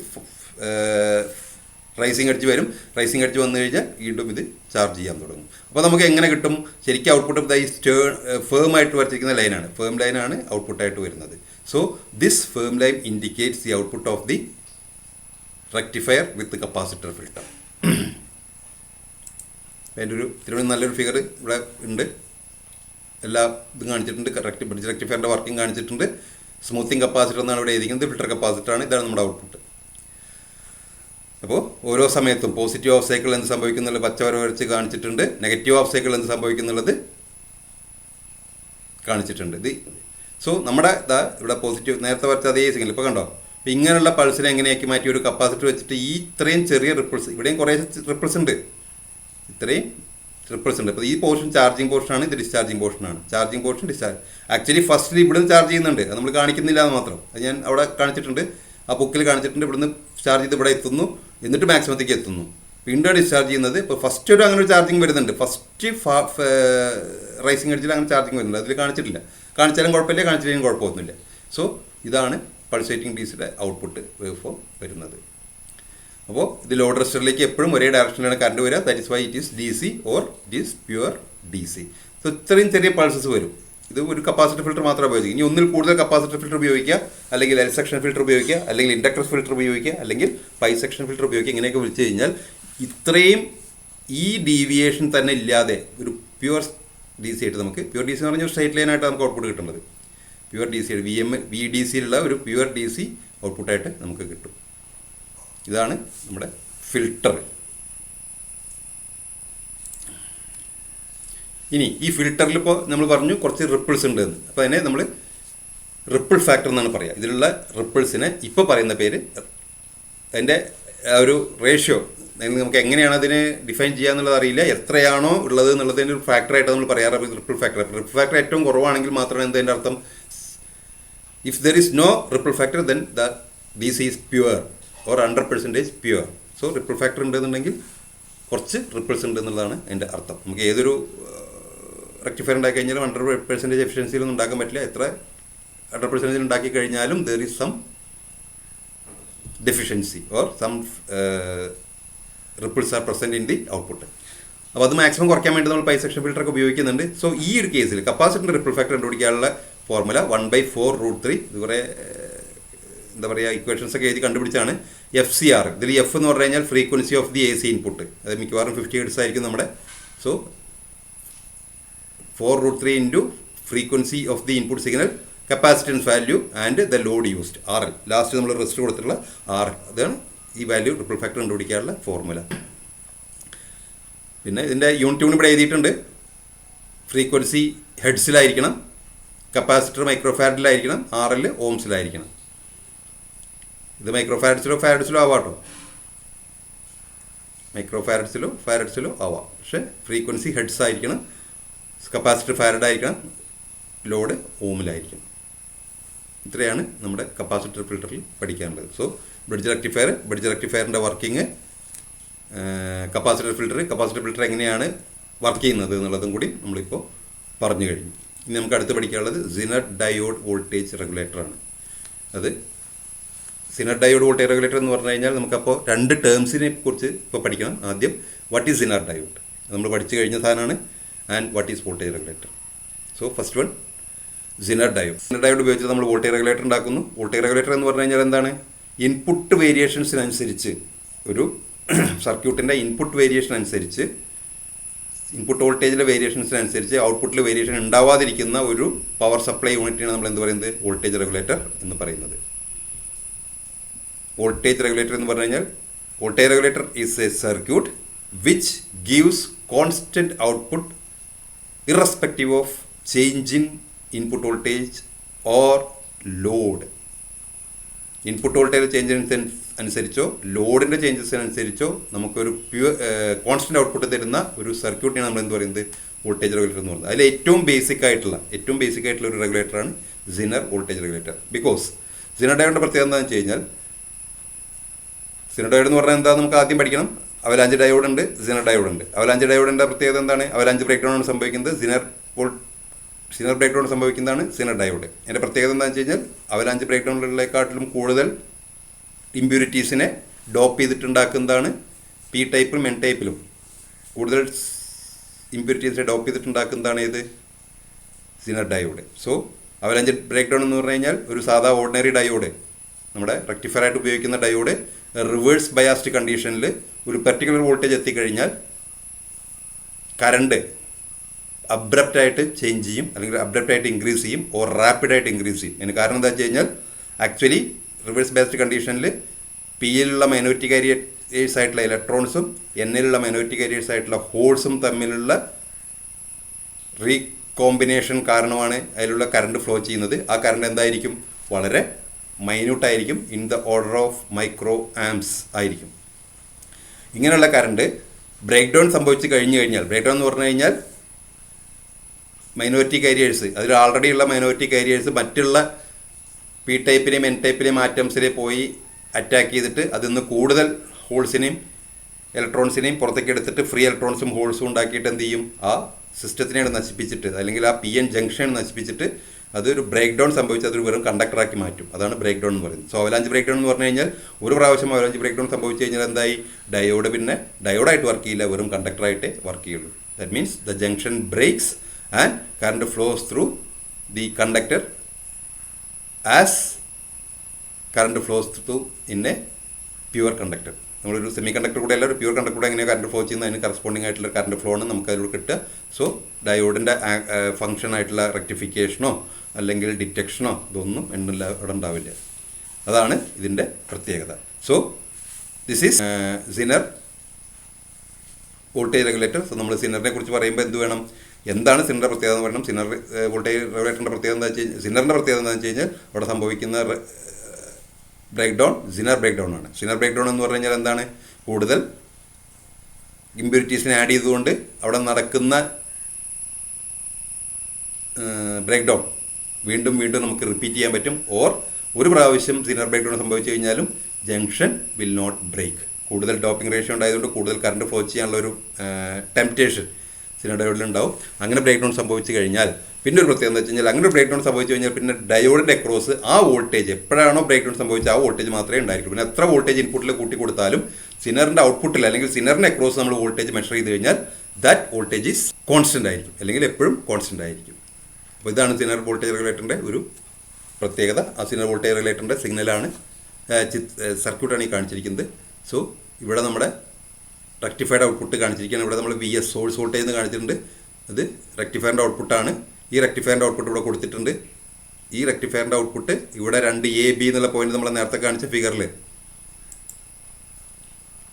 റൈസിംഗ് എഡ്ജ് വരും. റൈസിംഗ് എഡ്ജ് വന്നു കഴിഞ്ഞാൽ വീണ്ടും ഇത് ചാർജ് ചെയ്യാൻ തുടങ്ങും. അപ്പോൾ നമുക്ക് എങ്ങനെ കിട്ടും, ശരിക്കും ഔട്ട്പുട്ട് ഈ ഫേം ആയിട്ട് വരച്ചിരിക്കുന്ന ലൈനാണ്, ഫേം ലൈനാണ് ഔട്ട്പുട്ടായിട്ട് വരുന്നത്. So this firm line indicates the output of the rectifier with capacitor filter. അതിൻ്റെ ഒരു നല്ലൊരു ഫിഗർ ഇവിടെ ഉണ്ട്. എല്ലാ ഇതും കാണിച്ചിട്ടുണ്ട്. ബ്രിഡ്ജ് റെക്ടിഫയറിൻ്റെ വർക്കിംഗ് കാണിച്ചിട്ടുണ്ട്. സ്മൂത്തിങ് കപ്പാസിറ്റർ എന്നാണ് ഇവിടെ എഴുതിക്കുന്നത്. ഫിൽട്ടർ കപ്പാസിറ്ററാണ്. ഇതാണ് നമ്മുടെ ഔട്ട്പുട്ട്. അപ്പോൾ ഓരോ സമയത്തും പോസിറ്റീവ് ഓഫ് സൈക്കിൾ എന്ത് സംഭവിക്കുന്നുള്ളത് പച്ച വര വരച്ച് കാണിച്ചിട്ടുണ്ട്, നെഗറ്റീവ് ഓഫ് സൈക്കിൾ എന്ത് സംഭവിക്കുന്നുള്ളത് കാണിച്ചിട്ടുണ്ട്. ഇത് സോ നമ്മുടെ ഇവിടെ പോസിറ്റീവ് നേരത്തെ വരച്ച അതേ സിഗ്നൽ ഇപ്പോൾ കണ്ടോ. അപ്പോൾ ഇങ്ങനെയുള്ള പൾസിനെ എങ്ങനെയാക്കി മാറ്റി ഒരു കപ്പാസിറ്റർ വെച്ചിട്ട് ഈ ഇത്രയും ചെറിയ റിപ്പിൾസ്, ഇവിടെയും കുറേ റിപ്പിൾസ് ഉണ്ട്, ഇത്രയും റിപ്പിൾസ് ഉണ്ട്. അപ്പോൾ ഈ പോർഷൻ ചാർജിങ് പോർഷനാണ്, ഇത് ഡിസ്ചാർജിങ് പോർഷനാണ്. ചാർജിങ് പോർഷൻ ഡിസ്ചാർജ് ആക്ച്വലി ഫസ്റ്റിൽ ഇവിടുന്ന് ചാർജ് ചെയ്യുന്നുണ്ട്, അത് നമ്മൾ കാണിക്കുന്നില്ല എന്ന് മാത്രം. അത് ഞാൻ അവിടെ കാണിച്ചിട്ടുണ്ട്, ആ ബുക്കിൽ കാണിച്ചിട്ടുണ്ട്. ഇവിടുന്ന് ചാർജ് ചെയ്ത് ഇവിടെ എത്തുന്നു, എന്നിട്ട് മാക്സിമത്തേക്ക് എത്തുന്നു, വീണ്ടും ഡിസ്ചാർജ് ചെയ്യുന്നത്. ഇപ്പോൾ ഫസ്റ്റ് ഒരു അങ്ങനെ ഒരു ചാർജിങ് വരുന്നുണ്ട്, ഫസ്റ്റ് റൈസിങ് എഡ്ജിൽ അങ്ങനെ ചാർജിങ് വരുന്നുണ്ട്, അതിൽ കാണിച്ചിട്ടില്ല. കാണിച്ചാലും കുഴപ്പമില്ല, കാണിച്ചില്ലെങ്കിലും കുഴപ്പമൊന്നുമില്ല. സോ ഇതാണ് പൾസേറ്റിംഗ് ഡിസിയുടെ ഔട്ട്പുട്ട് വേവ് ഫോം വരുന്നത്. അപ്പോൾ ഇത് ലോഡ് റെസിസ്റ്ററിലേക്ക് എപ്പോഴും ഒരേ ഡയറക്ഷനിലാണ് കറണ്ട് വരിക. That is why it is DC or it is pure DC. So ഇത്രയും ചെറിയ പൾസസ് വരും. ഇത് ഒരു കപ്പാസിറ്റർ ഫിൽറ്റർ മാത്രമേ ഉപയോഗിക്കുക. ഇനി ഒന്നിൽ കൂടുതൽ കപ്പാസിറ്റർ ഫിൽറ്റർ ഉപയോഗിക്കുക, അല്ലെങ്കിൽ എൽ സെക്ഷൻ ഫിൽറ്റർ ഉപയോഗിക്കുക, അല്ലെങ്കിൽ ഇൻഡക്ടർ ഫിൽറ്റർ ഉപയോഗിക്കുക, അല്ലെങ്കിൽ പൈ സെക്ഷൻ ഫിൽറ്റർ ഉപയോഗിക്കുക. ഇങ്ങനെയൊക്കെ വിളിച്ചു കഴിഞ്ഞാൽ ഇത്രയും ഈ ഡീവിയേഷൻ തന്നെ ഇല്ലാതെ ഒരു പ്യുവർ DC ആയിട്ട് നമുക്ക്, പ്യുവർ DC എന്ന് പറഞ്ഞാൽ സ്ട്രൈറ്റ് ലൈനായിട്ട് നമുക്ക് ഔട്ട്പുട്ട് കിട്ടുന്നത്, പ്യുവർ DC VDCയിലുള്ള ഒരു പ്യുവർ DC ഔട്ട്പുട്ടായിട്ട് നമുക്ക് കിട്ടും. ഇതാണ് നമ്മുടെ ഫിൽട്ടർ. ഇനി ഈ ഫിൽട്ടറിൽ ഇപ്പോൾ നമ്മൾ പറഞ്ഞു കുറച്ച് റിപ്പിൾസ് ഉണ്ട് എന്ന്. അപ്പോൾ അതിനെ നമ്മൾ റിപ്പിൾ ഫാക്ടർ എന്നാണ് പറയുക. ഇതിലുള്ള റിപ്പിൾസിനെ ഇപ്പോൾ പറയുന്ന പേര്, അതിൻ്റെ ഒരു റേഷ്യോ നമുക്ക് എങ്ങനെയാണ് അതിനെ ഡിഫൈൻ ചെയ്യുക എന്നുള്ളത് അറിയില്ല. എത്രയാണോ ഉള്ളത് എന്നുള്ളതിൻ്റെ ഒരു ഫാക്ടറായിട്ട് നമ്മൾ പറയാറ് റിപ്പിൾ ഫാക്ടർ. റിപ്പിൾ ഫാക്ടർ ഏറ്റവും കുറവാണെങ്കിൽ മാത്രമേ എന്തതിൻ്റെ അർത്ഥം, if there is no ripple factor then the DC is pure or 100% pure. So ripple factor ഉണ്ടെന്നുണ്ടെങ്കിൽ കുറച്ച് റിപ്പിൾസ് ഉണ്ട് എന്നുള്ളതാണ് അതിൻ്റെ അർത്ഥം. നമുക്ക് ഏതൊരു റെക്ടിഫയർ ഉണ്ടാക്കി കഴിഞ്ഞാലും 100% എഫിഷ്യൻസിയിലൊന്നും ഉണ്ടാക്കാൻ പറ്റില്ല. എത്ര 100% ഉണ്ടാക്കി കഴിഞ്ഞാലും there is some deficiency or some ripples are present in the output. അപ്പോൾ അത് മാക്സിമം കുറയ്ക്കാൻ വേണ്ടി നമ്മൾ പൈ സെക്ഷൻ ഫിൽറ്ററൊക്കെ ഉപയോഗിക്കുന്നുണ്ട്. സോ ഈ ഒരു കേസിൽ കപ്പാസിറ്ററിൻ്റെ റിപ്പിൾ ഫാക്ടർ കണ്ടുപിടിക്കാനുള്ള ഫോർമുല 1/4√3. ഇത് കുറേ എന്താ പറയുക ഇക്വേഷൻസ് ഒക്കെ എഴുതി കണ്ടുപിടിച്ചാണ്. FCR. ഇതിൽ F എന്ന് പറഞ്ഞു കഴിഞ്ഞാൽ frequency of the AC input, അത് മിക്കവാറും 50 Hz ആയിരിക്കും നമ്മുടെ. So 4√3 into frequency of the input signal, capacitance value and the load used RL. Last നമ്മൾ റെസ്റ്റ് കൊടുത്തിട്ടുള്ള RL, അതാണ് ഈ വാല്യൂ റിപ്പിൾ ഫാക്ടർ കണ്ടുപിടിക്കാനുള്ള ഫോർമുല. പിന്നെ ഇതിൻ്റെ യൂണിറ്റ് ഇവിടെ എഴുതിയിട്ടുണ്ട്. ഫ്രീക്വൻസി ഹെഡ്സിലായിരിക്കണം, കപ്പാസിറ്റർ മൈക്രോഫാരഡിലായിരിക്കണം, RL ഓംസിലായിരിക്കണം. ഇത് മൈക്രോഫാരഡ്സിലോ ഫാരഡ്സിലോ ആവാട്ടോ, ഫാരഡ്സിലോ ആവാം. പക്ഷേ ഫ്രീക്വൻസി ഹെഡ്സ് ആയിരിക്കണം, കപ്പാസിറ്റർ ഫാരഡ് ആയിരിക്കണം, ലോഡ് ഓമിലായിരിക്കണം. ഇത്രയാണ് നമ്മുടെ കപ്പാസിറ്റർ ഫിൽറ്ററിൽ പഠിക്കാനുള്ളത്. സോ ബ്രിഡ്ജ് റെക്ടിഫയറിൻ്റെ വർക്കിംഗ്, കപ്പാസിറ്റർ ഫിൽറ്റർ എങ്ങനെയാണ് വർക്ക് ചെയ്യുന്നത് എന്നുള്ളതും കൂടി നമ്മളിപ്പോൾ പറഞ്ഞു കഴിഞ്ഞു. ഇനി നമുക്ക് അടുത്ത് പഠിക്കാനുള്ളത് സിനർ ഡയോഡ് വോൾട്ടേജ് റെഗുലേറ്ററാണ്. അത് സിനർ ഡയോഡ് വോൾട്ടേജ് റെഗുലേറ്റർ എന്ന് പറഞ്ഞു കഴിഞ്ഞാൽ നമുക്കപ്പോൾ രണ്ട് ടേംസിനെ കുറിച്ച് ഇപ്പോൾ പഠിക്കണം. ആദ്യം വാട്ട് ഈസ് സിനർ ഡയോഡ്, നമ്മൾ പഠിച്ചു കഴിഞ്ഞ സാധനമാണ്. And what is voltage regulator. So first one sinner diode ഉപയോഗിച്ച് നമ്മൾ വോൾട്ടേജ് റെഗുലേറ്റർ ഉണ്ടാക്കുന്നു. വോൾട്ടേജ് റെഗുലേറ്റർ എന്ന് പറഞ്ഞു കഴിഞ്ഞാൽ എന്താണ്, ഇൻപുട്ട് വേരിയേഷൻസിനനുസരിച്ച് ഒരു സർക്യൂട്ടിൻ്റെ ഇൻപുട്ട് വേരിയേഷൻ അനുസരിച്ച്, ഇൻപുട്ട് വോൾട്ടേജിലെ വേരിയേഷൻസിനനുസരിച്ച് ഔട്ട്പുട്ടിൽ വേരിയേഷൻ ഉണ്ടാവാതിരിക്കുന്ന ഒരു പവർ സപ്ലൈ യൂണിറ്റിനാണ് നമ്മൾ എന്ത് പറയുന്നത്, വോൾട്ടേജ് റെഗുലേറ്റർ എന്ന് പറയുന്നത്. വോൾട്ടേജ് റെഗുലേറ്റർ എന്ന് പറഞ്ഞു കഴിഞ്ഞാൽ voltage regulator is a circuit which gives constant output irrespective of change in input voltage or load. Input voltage change അനുസരിച്ചോ ലോഡിൻ്റെ ചേഞ്ചസിനനുസരിച്ചോ നമുക്കൊരു കോൺസ്റ്റൻറ്റ് ഔട്ട്പുട്ട് തരുന്ന ഒരു സർക്യൂട്ടിനാണ് നമ്മൾ എന്ത് പറയുന്നത്, വോൾട്ടേജ് റെഗുലേറ്റർ എന്ന് പറയുന്നത്. അതിൽ ഏറ്റവും ബേസിക് ആയിട്ടുള്ള ഒരു റെഗുലേറ്ററാണ് zener voltage regulator. Because zener ഡയോഡിൻ്റെ പ്രത്യേകത എന്താണെന്ന് വെച്ച് കഴിഞ്ഞാൽ, സിനർ ഡയോഡ് എന്ന് പറഞ്ഞാൽ എന്താ നമുക്ക് ആദ്യം പഠിക്കണം. അവലാഞ്ച് ഡയോഡ് ഉണ്ട്, സിനർ ഡയോഡ് ഉണ്ട്. അവലാഞ്ച് ഡയോഡിൻ്റെ പ്രത്യേകത എന്താണ്, അവലാഞ്ച് ബ്രേക്ക് ഡൗൺ ആണ് സംഭവിക്കുന്നത്. സിനർ ബ്രേക്ക് ഡൗൺ സംഭവിക്കുന്നതാണ് സിനർ ഡയോഡ്. അതിൻ്റെ പ്രത്യേകത എന്താണെന്ന് വെച്ച് കഴിഞ്ഞാൽ, അവലാഞ്ച് ബ്രേക്ക് ഡൗണിലേക്കാട്ടിലും കൂടുതൽ ഇമ്പ്യൂരിറ്റീസിനെ ഡോപ്പ് ചെയ്തിട്ടുണ്ടാക്കുന്നതാണ് പി ടൈപ്പിലും എൻ ടൈപ്പിലും. കൂടുതൽ ഇമ്പ്യൂരിറ്റീസിനെ ഡോപ്പ് ചെയ്തിട്ടുണ്ടാക്കുന്നതാണ് ഏത്, zener diode. So avalanche breakdown എന്ന് പറഞ്ഞു കഴിഞ്ഞാൽ ഒരു സാധാ ഓർഡിനറി ഡയോഡ്, നമ്മുടെ റെക്ടിഫയറായിട്ട് ഉപയോഗിക്കുന്ന ഡയോഡ് റിവേഴ്സ് ബയാസ്ഡ് കണ്ടീഷനിൽ ഒരു പെർട്ടിക്കുലർ വോൾട്ടേജ് എത്തിക്കഴിഞ്ഞാൽ കറണ്ട് അബ്രപ്റ്റായിട്ട് ചേഞ്ച് ചെയ്യും, അല്ലെങ്കിൽ അബ്രപ്റ്റായിട്ട് ഇൻക്രീസ് ചെയ്യും, ഓർ റാപ്പിഡായിട്ട് ഇൻക്രീസ് ചെയ്യും. അതിന് കാരണം എന്താ വെച്ച് കഴിഞ്ഞാൽ, ആക്ച്വലി റിവേഴ്സ് ബയാസ്ഡ് കണ്ടീഷനിൽ പിയിലുള്ള മൈനോറിറ്റി കാരിയേഴ്സ് ആയിട്ടുള്ള ഇലക്ട്രോൺസും എന്നിലുള്ള മൈനോറിറ്റി കാരിയേഴ്സ് ആയിട്ടുള്ള ഹോൾസും തമ്മിലുള്ള റീകോമ്പിനേഷൻ കാരണമാണ് അതിലുള്ള കറണ്ട് ഫ്ലോ ചെയ്യുന്നത്. ആ കറണ്ട് എന്തായിരിക്കും? വളരെ മൈന്യൂട്ടായിരിക്കും, in the order of micro amps ആയിരിക്കും. ഇങ്ങനെയുള്ള കറണ്ട് ബ്രേക്ക് ഡൗൺ സംഭവിച്ച് കഴിഞ്ഞാൽ, ബ്രേക്ക് ഡൗൺ എന്ന് പറഞ്ഞു കഴിഞ്ഞാൽ മൈനോറിറ്റി കാരിയേഴ്സ്, അതിൽ ആൾറെഡി ഉള്ള മൈനോറിറ്റി കാരിയേഴ്സ് മറ്റുള്ള പി ടൈപ്പിലെയും എൻ ടൈപ്പിലെയും ആറ്റംസിനെ പോയി അറ്റാക്ക് ചെയ്തിട്ട് അതിൽ നിന്ന് കൂടുതൽ ഹോൾസിനെയും ഇലക്ട്രോൺസിനെയും പുറത്തേക്ക് എടുത്തിട്ട് ഫ്രീ ഇലക്ട്രോൺസും ഹോൾസും ഉണ്ടാക്കിയിട്ട് എന്ത് ചെയ്യും? ആ സിസ്റ്റത്തിനെയാണ് നശിപ്പിച്ചിട്ട്, അല്ലെങ്കിൽ ആ പി എൻ ജംഗ്ഷൻ നശിപ്പിച്ചിട്ട് അതൊരു ബ്രേക്ക് ഡൗൺ സംഭവിച്ച് അതൊരു വെറും കണ്ടക്ടറാക്കി മാറ്റും. അതാണ് ബ്രേക്ക് ഡൗൺ എന്ന് പറയുന്നത്. സോ അവലാഞ്ച് ബ്രേക്ക് ഡൗൺ എന്ന് പറഞ്ഞു കഴിഞ്ഞാൽ ഒരു പ്രാവശ്യം അവലാഞ്ച് ബ്രേക്ക് ഡൗൺ സംഭവിച്ചു കഴിഞ്ഞാൽ എന്തായി? ഡയോഡ് പിന്നെ ഡയോഡായിട്ട് വർക്ക് ചെയ്യില്ല, വെറും കണ്ടക്ടറായിട്ടേ വർക്ക് ചെയ്യുള്ളൂ. That means the junction breaks and current flows through the conductor as current flows through in a pure conductor. നമ്മളൊരു സെമി കണ്ടക്ടർ കൂടെ അല്ല, ഒരു പ്യുവർ കണ്ടക്ടർ കൂടെ എങ്ങനെയാണ് കറണ്ട് ഫ്ലോ ചെയ്യുന്നത്, അതിന് കറസ്പോണ്ടിങ് ആയിട്ടുള്ള കറണ്ട് ഫ്ലോ ആണ് നമുക്ക് അതിലൂടെ കിട്ടുക. സോ ഡയോഡിൻ്റെ ഫംഗ്ഷൻ ആയിട്ടുള്ള റെക്ടിഫിക്കേഷനോ അല്ലെങ്കിൽ ഡിറ്റക്ഷനോ ഇതൊന്നും എണ്ണില്ല, അവിടെ ഉണ്ടാവില്ല. അതാണ് ഇതിൻ്റെ പ്രത്യേകത. So this is zener voltage regulator. So നമ്മൾ സിനറിനെ കുറിച്ച് പറയുമ്പോൾ എന്ത് വേണം? എന്താണ് സിനറിൻ്റെ പ്രത്യേകത എന്ന് പറയണം. സിനർ വോൾട്ടേജ് റെഗുലേറ്ററിൻ്റെ പ്രത്യേകത എന്താ വെച്ച് കഴിഞ്ഞാൽ, സിനറിൻ്റെ പ്രത്യേകത എന്താണെന്ന് വെച്ച് കഴിഞ്ഞാൽ അവിടെ സംഭവിക്കുന്ന breakdown zener breakdown ആണ്. സിനർ ബ്രേക്ക് ഡൗൺ എന്ന് പറഞ്ഞു കഴിഞ്ഞാൽ എന്താണ്? കൂടുതൽ ഇമ്പ്യൂരിറ്റീസിനെ ആഡ് ചെയ്തുകൊണ്ട് അവിടെ നടക്കുന്ന ബ്രേക്ക് ഡൗൺ വീണ്ടും വീണ്ടും നമുക്ക് റിപ്പീറ്റ് ചെയ്യാൻ പറ്റും. ഓർ ഒരു പ്രാവശ്യം സിനർ ബ്രേക്ക് ഡൗൺ സംഭവിച്ചു കഴിഞ്ഞാലും ജംഗ്ഷൻ വിൽ നോട്ട് ബ്രേക്ക്. കൂടുതൽ ഡോപ്പിംഗ് റേഷ്യോ ഉണ്ടായതുകൊണ്ട് കൂടുതൽ കറണ്ട് ഫ്ലോ ചെയ്യാനുള്ള ഒരു ടെംപ്റ്റേഷൻ സിനർ ഡയോഡിൽ ഉണ്ടാവും. അങ്ങനെ ബ്രേക്ക് ഡൗൺ സംഭവിച്ചു കഴിഞ്ഞാൽ പിന്നെ ഒരു പ്രത്യേകത എന്ന് വെച്ച് കഴിഞ്ഞാൽ, അങ്ങനെ ബ്രേക്ക് ഡൗൺ സംഭവിച്ചു കഴിഞ്ഞാൽ പിന്നെ ഡയോഡിൻ്റെ അക്രോസ് ആ വോൾട്ടേജ് എപ്പോഴാണോ ബ്രേക്ക് ഡൗൺ സംഭവിച്ചത് ആ വോൾട്ടേജ് മാത്രമേ ഉണ്ടായിരിക്കും. പിന്നെ എത്ര വോൾട്ടേജ് ഇൻപുട്ടിൽ കൂട്ടി കൊടുത്താലും സിനറിൻ്റെ ഔട്ട്പുട്ടിൽ അല്ലെങ്കിൽ സിനറിൻ്റെ അക്രോസ് നമ്മൾ വോൾട്ടേജ് മെഷർ ചെയ്ത് കഴിഞ്ഞാൽ ദാറ്റ് വോൾട്ടേജ് ഈസ് കോൺസ്റ്റൻ്റ് ആയിരിക്കും, അല്ലെങ്കിൽ എപ്പോഴും കോൺസ്റ്റൻ്റ് ആയിരിക്കും. അപ്പോൾ ഇതാണ് സിനർ വോൾട്ടേജ് റെഗുലേറ്ററിൻ്റെ ഒരു പ്രത്യേകത. ആ സിനർ വോൾട്ടേജ് റെഗുലേറ്ററിൻ്റെ സിഗ്നലാണ് സർക്യൂട്ടാണ് ഈ കാണിച്ചിരിക്കുന്നത്. സോ ഇവിടെ നമ്മുടെ റെക്ടിഫൈഡ് ഔട്ട്പുട്ട് കാണിച്ചിരിക്കുകയാണ്. ഇവിടെ നമ്മൾ വി എസ് സോഴ്സ് വോൾട്ടേജ് എന്ന് കാണിച്ചിട്ടുണ്ട്. അത് റെക്ടിഫയറിൻ്റെ ഔട്ട്പുട്ടാണ്. ഈ റെക്ടിഫയറിൻ്റെ ഔട്ട്പുട്ട് ഇവിടെ കൊടുത്തിട്ടുണ്ട്. ഈ റെക്ടിഫയറിൻ്റെ ഔട്ട്പുട്ട് ഇവിടെ 2 എന്നുള്ള പോയിന്റ് നമ്മൾ നേരത്തെ കാണിച്ച ഫിഗറിൽ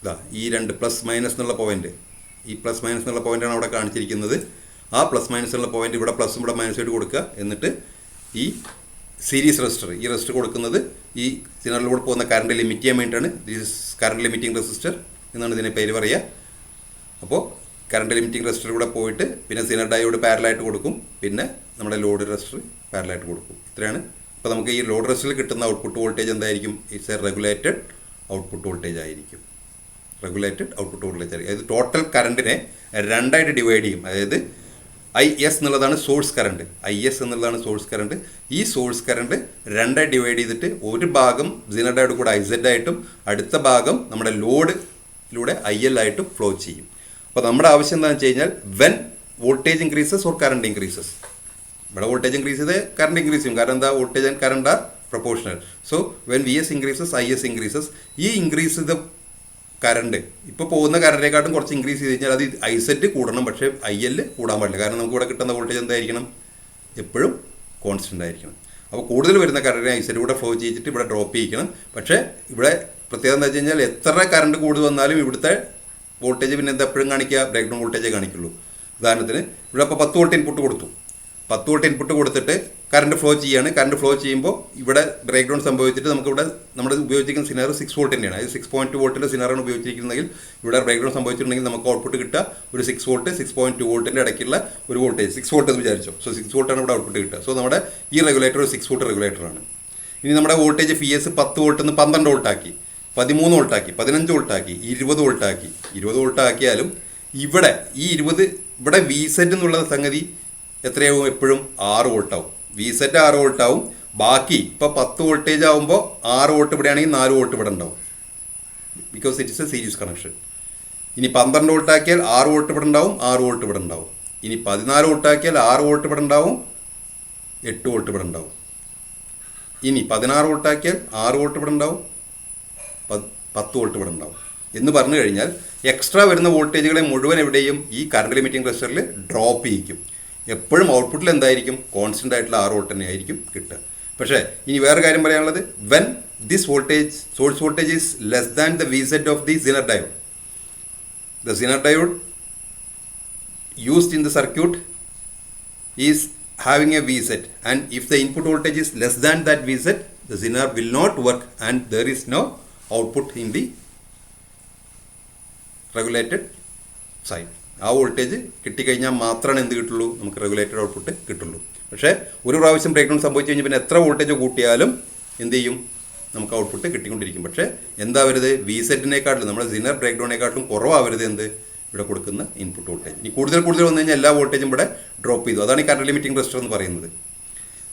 ഇതാ ഈ 2 പ്ലസ് മൈനസ് എന്നുള്ള പോയിന്റ്, ഈ പ്ലസ് മൈനസ് എന്നുള്ള പോയിന്റാണ് അവിടെ കാണിച്ചിരിക്കുന്നത്. ആ പ്ലസ് മൈനസ് എന്നുള്ള പോയിന്റ് ഇവിടെ പ്ലസും ഇവിടെ മൈനസായിട്ട് കൊടുക്കുക. എന്നിട്ട് ഈ സീരീസ് റെസിസ്റ്റർ, ഈ റെസിസ്റ്റർ കൊടുക്കുന്നത് ഈ സിനറിലൂടെ പോകുന്ന കറണ്ട് ലിമിറ്റ് ചെയ്യാൻ വേണ്ടിയിട്ടാണ്. ദിസ് കറണ്ട് ലിമിറ്റിംഗ് റെസിസ്റ്റർ എന്നാണ് ഇതിനെ പേര് പറയുക. അപ്പോൾ കറണ്ട് ലിമിറ്റിംഗ് റെസിസ്റ്റർ കൂടെ പോയിട്ട് പിന്നെ സിനർ ഡയോഡ് പാരലായിട്ട് കൊടുക്കും, പിന്നെ നമ്മുടെ ലോഡ് റെസിസ്റ്റർ പാരലായിട്ട് കൊടുക്കും. ഇത്രയാണ്. അപ്പോൾ നമുക്ക് ഈ ലോഡ് റെസിസ്റ്ററിൽ കിട്ടുന്ന ഔട്ട്പുട്ട് വോൾട്ടേജ് എന്തായിരിക്കും? It's A regulated output voltage ആയിരിക്കും. റെഗുലേറ്റഡ് ഔട്ട്പുട്ട് വോൾട്ടേജ് ആയിരിക്കും. അതായത് ടോട്ടൽ കറണ്ടിനെ 2ആയിട്ട് ഡിവൈഡ് ചെയ്യും. അതായത് IS എന്നുള്ളതാണ് സോഴ്സ് കറണ്ട്, IS എന്നുള്ളതാണ് സോഴ്സ് കറണ്ട്. ഈ സോഴ്സ് കറണ്ട് 2ആയി ഡിവൈഡ് ചെയ്തിട്ട് ഒരു ഭാഗം സിനർ ഡയോഡ് കൂടെ IZ ആയിട്ടും അടുത്ത ഭാഗം നമ്മുടെ ലോഡിലൂടെ IL ആയിട്ടും ഫ്ലോ ചെയ്യും. അപ്പോൾ നമ്മുടെ ആവശ്യം എന്താണെന്ന് വെച്ച് കഴിഞ്ഞാൽ when voltage increases or current increases, ഇവിടെ വോൾട്ടേജ് ഇൻക്രീസ് ചെയ്ത് കറണ്ട് ഇൻക്രീസ് ചെയ്യും. കാരണം എന്താ? Voltage and current are proportional. So when VS increases IS increases. ഈ ഇൻക്രീസ് ചെയ്ത കറണ്ട് ഇപ്പോൾ പോകുന്ന കറണ്ടിനെക്കാട്ടും കുറച്ച് ഇൻക്രീസ് ചെയ്ത് കഴിഞ്ഞാൽ അത് IZ കൂടണം, പക്ഷേ IL കൂടാൻ പാടില്ല. കാരണം നമുക്ക് ഇവിടെ കിട്ടുന്ന വോൾട്ടേജ് എന്തായിരിക്കണം? എപ്പോഴും കോൺസ്റ്റൻ്റ് ആയിരിക്കണം. അപ്പോൾ കൂടുതൽ വരുന്ന കറണ്ടിനെ IZ കൂടെ ഫ്ലോ ചെയ്തിട്ട് ഇവിടെ ഡ്രോപ്പ് ചെയ്യിക്കണം. പക്ഷേ ഇവിടെ പ്രത്യേകത എന്താ വെച്ച് കഴിഞ്ഞാൽ എത്ര കറണ്ട് കൂടുതൽ വന്നാലും ഇവിടുത്തെ വോൾട്ടേജ് പിന്നെ എന്താ എപ്പോഴും കാണിക്കുക? ബ്രേക്ക് ഡൗൺ വോൾട്ടേജേ കാണിക്കുള്ളൂ. ഉദാഹരണത്തിന് ഇവിടെ ഇപ്പോൾ 10 വോൾട്ട് ഇൻപുട്ട് കൊടുത്തു. 10 വോൾട്ട് ഇൻപുട്ട് കൊടുത്തിട്ട് കറണ്ട് ഫ്ലോ ചെയ്യാണ്. കറണ്ട് ഫ്ലോ ചെയ്യുമ്പോൾ ഇവിടെ ബ്രേക്ക് ഡൗൺ സംഭവിച്ചിട്ട് നമുക്കിവിടെ നമ്മൾ ഉപയോഗിച്ചിരിക്കുന്ന സിനർ 6 വോൾട്ടിൻ്റെയാണ്. അതായത് 6.2 വോൾട്ടിൻ്റെ സിനറാണ് ഉപയോഗിച്ചിരിക്കുന്നതെങ്കിൽ ഇവിടെ ബ്രേക്ക് ഡൗൺ സംഭവിച്ചിട്ടുണ്ടെങ്കിൽ നമുക്ക് ഔട്ട്പുട്ട് കിട്ടുക ഒരു 6 വോൾട്ട് 6.2 വോൾട്ടിൻ്റെ ഇടയ്ക്കുള്ള ഒരു വോൾട്ടേജ് 6 വോൾട്ട് എന്ന് വിചാരിച്ചോ. സോ 6 വോൾട്ടാണ് ഇവിടെ ഔട്ട്പുട്ട് കിട്ടുക. സോ നമ്മുടെ ഈ റെഗുലേറ്റർ ഒരു 6 വോൾട്ട് റെഗുലേറ്ററാണ്. ഇനി നമ്മുടെ വോൾട്ടേജ് VS 10 വോൾട്ട് നിന്ന് 12 വോൾട്ടാക്കി, 13 വോൾട്ടാക്കി, 15 വോൾട്ടാക്കി, 20 വോൾട്ടാക്കി. 20 വോൾട്ടാക്കിയാലും ഇവിടെ ഈ 20 ഇവിടെ VZ എന്നുള്ള സംഗതി എത്രയാവും? എപ്പോഴും 6 വോൾട്ടാവും. VZ 6 വോൾട്ടാവും. ബാക്കി ഇപ്പോൾ 10 വോൾട്ടേജ് ആകുമ്പോൾ 6 വോൾട്ട് ഇവിടെയാണെങ്കിൽ 4 വോൾട്ട് ഇവിടെ ഉണ്ടാവും, because it is A series connection. ഇനി 12 വോൾട്ടാക്കിയാൽ 6 വോൾട്ട് ഇവിടെ ഉണ്ടാവും, 6 വോൾട്ട് ഇവിടെ ഉണ്ടാവും. ഇനി 14 വോൾട്ടാക്കിയാൽ 6 വോൾട്ട് ഇവിടെ ഉണ്ടാവും, 8 വോൾട്ട് ഇവിടെ ഉണ്ടാവും. ഇനി 16 വോൾട്ടാക്കിയാൽ 6 വോൾട്ട് ഇവിടെ ഉണ്ടാവും, 10 വോൾട്ട് ഇവിടെ ഉണ്ടാവും. എന്ന് പറഞ്ഞു കഴിഞ്ഞാൽ എക്സ്ട്രാ വരുന്ന വോൾട്ടേജുകളെ മുഴുവൻ എവിടെയും ഈ കറണ്ട് ലിമിറ്റിംഗ് റെസിസ്റ്ററിൽ ഡ്രോപ്പ് ചെയ്യിക്കും. എപ്പോഴും ഔട്ട്പുട്ടിൽ എന്തായിരിക്കും? കോൺസ്റ്റൻ്റ് ആയിട്ടുള്ള 6 വോൾട്ട് തന്നെ ആയിരിക്കും കിട്ടുക. പക്ഷേ ഇനി വേറെ കാര്യം പറയാനുള്ളത്, when this voltage, source voltage is less than the Vz of the Zener diode. The Zener diode used in the circuit is having a Vz, and if the input voltage is less than that Vz, the Zener will not work and there is no output in the regulated side. ആ voltage കിട്ടിക്കഴിഞ്ഞാൽ മാത്രമാണ് എന്ത് കിട്ടുള്ളൂ, നമുക്ക് regulated output കിട്ടുള്ളൂ. പക്ഷേ ഒരു പ്രാവശ്യം ബ്രേക്ക് ഡൗൺ സംഭവിച്ചു കഴിഞ്ഞാൽ പിന്നെ എത്ര വോൾട്ടേജ് കൂട്ടിയാലും എന്ത് ചെയ്യും, നമുക്ക് ഔട്ട്പുട്ട് കിട്ടിക്കൊണ്ടിരിക്കും. പക്ഷേ എന്താവരുത്, Vz-നേക്കാട്ടിലും നമ്മുടെ സിനർ ബ്രേക്ക് ഡൗണിനെക്കാട്ടിലും കുറവാവരുത് എന്ത് ഇവിടെ കൊടുക്കുന്ന ഇൻപുട്ട് വോൾട്ടേജ്. ഇനി കൂടുതൽ വന്നു കഴിഞ്ഞാൽ എല്ലാ വോൾട്ടേജും ഇവിടെ ഡ്രോപ്പ് ചെയ്തു. അതാണ് ഈ കറണ്ട് ലിമിറ്റിംഗ് റെസിസ്റ്റർ എന്ന് പറയുന്നത്.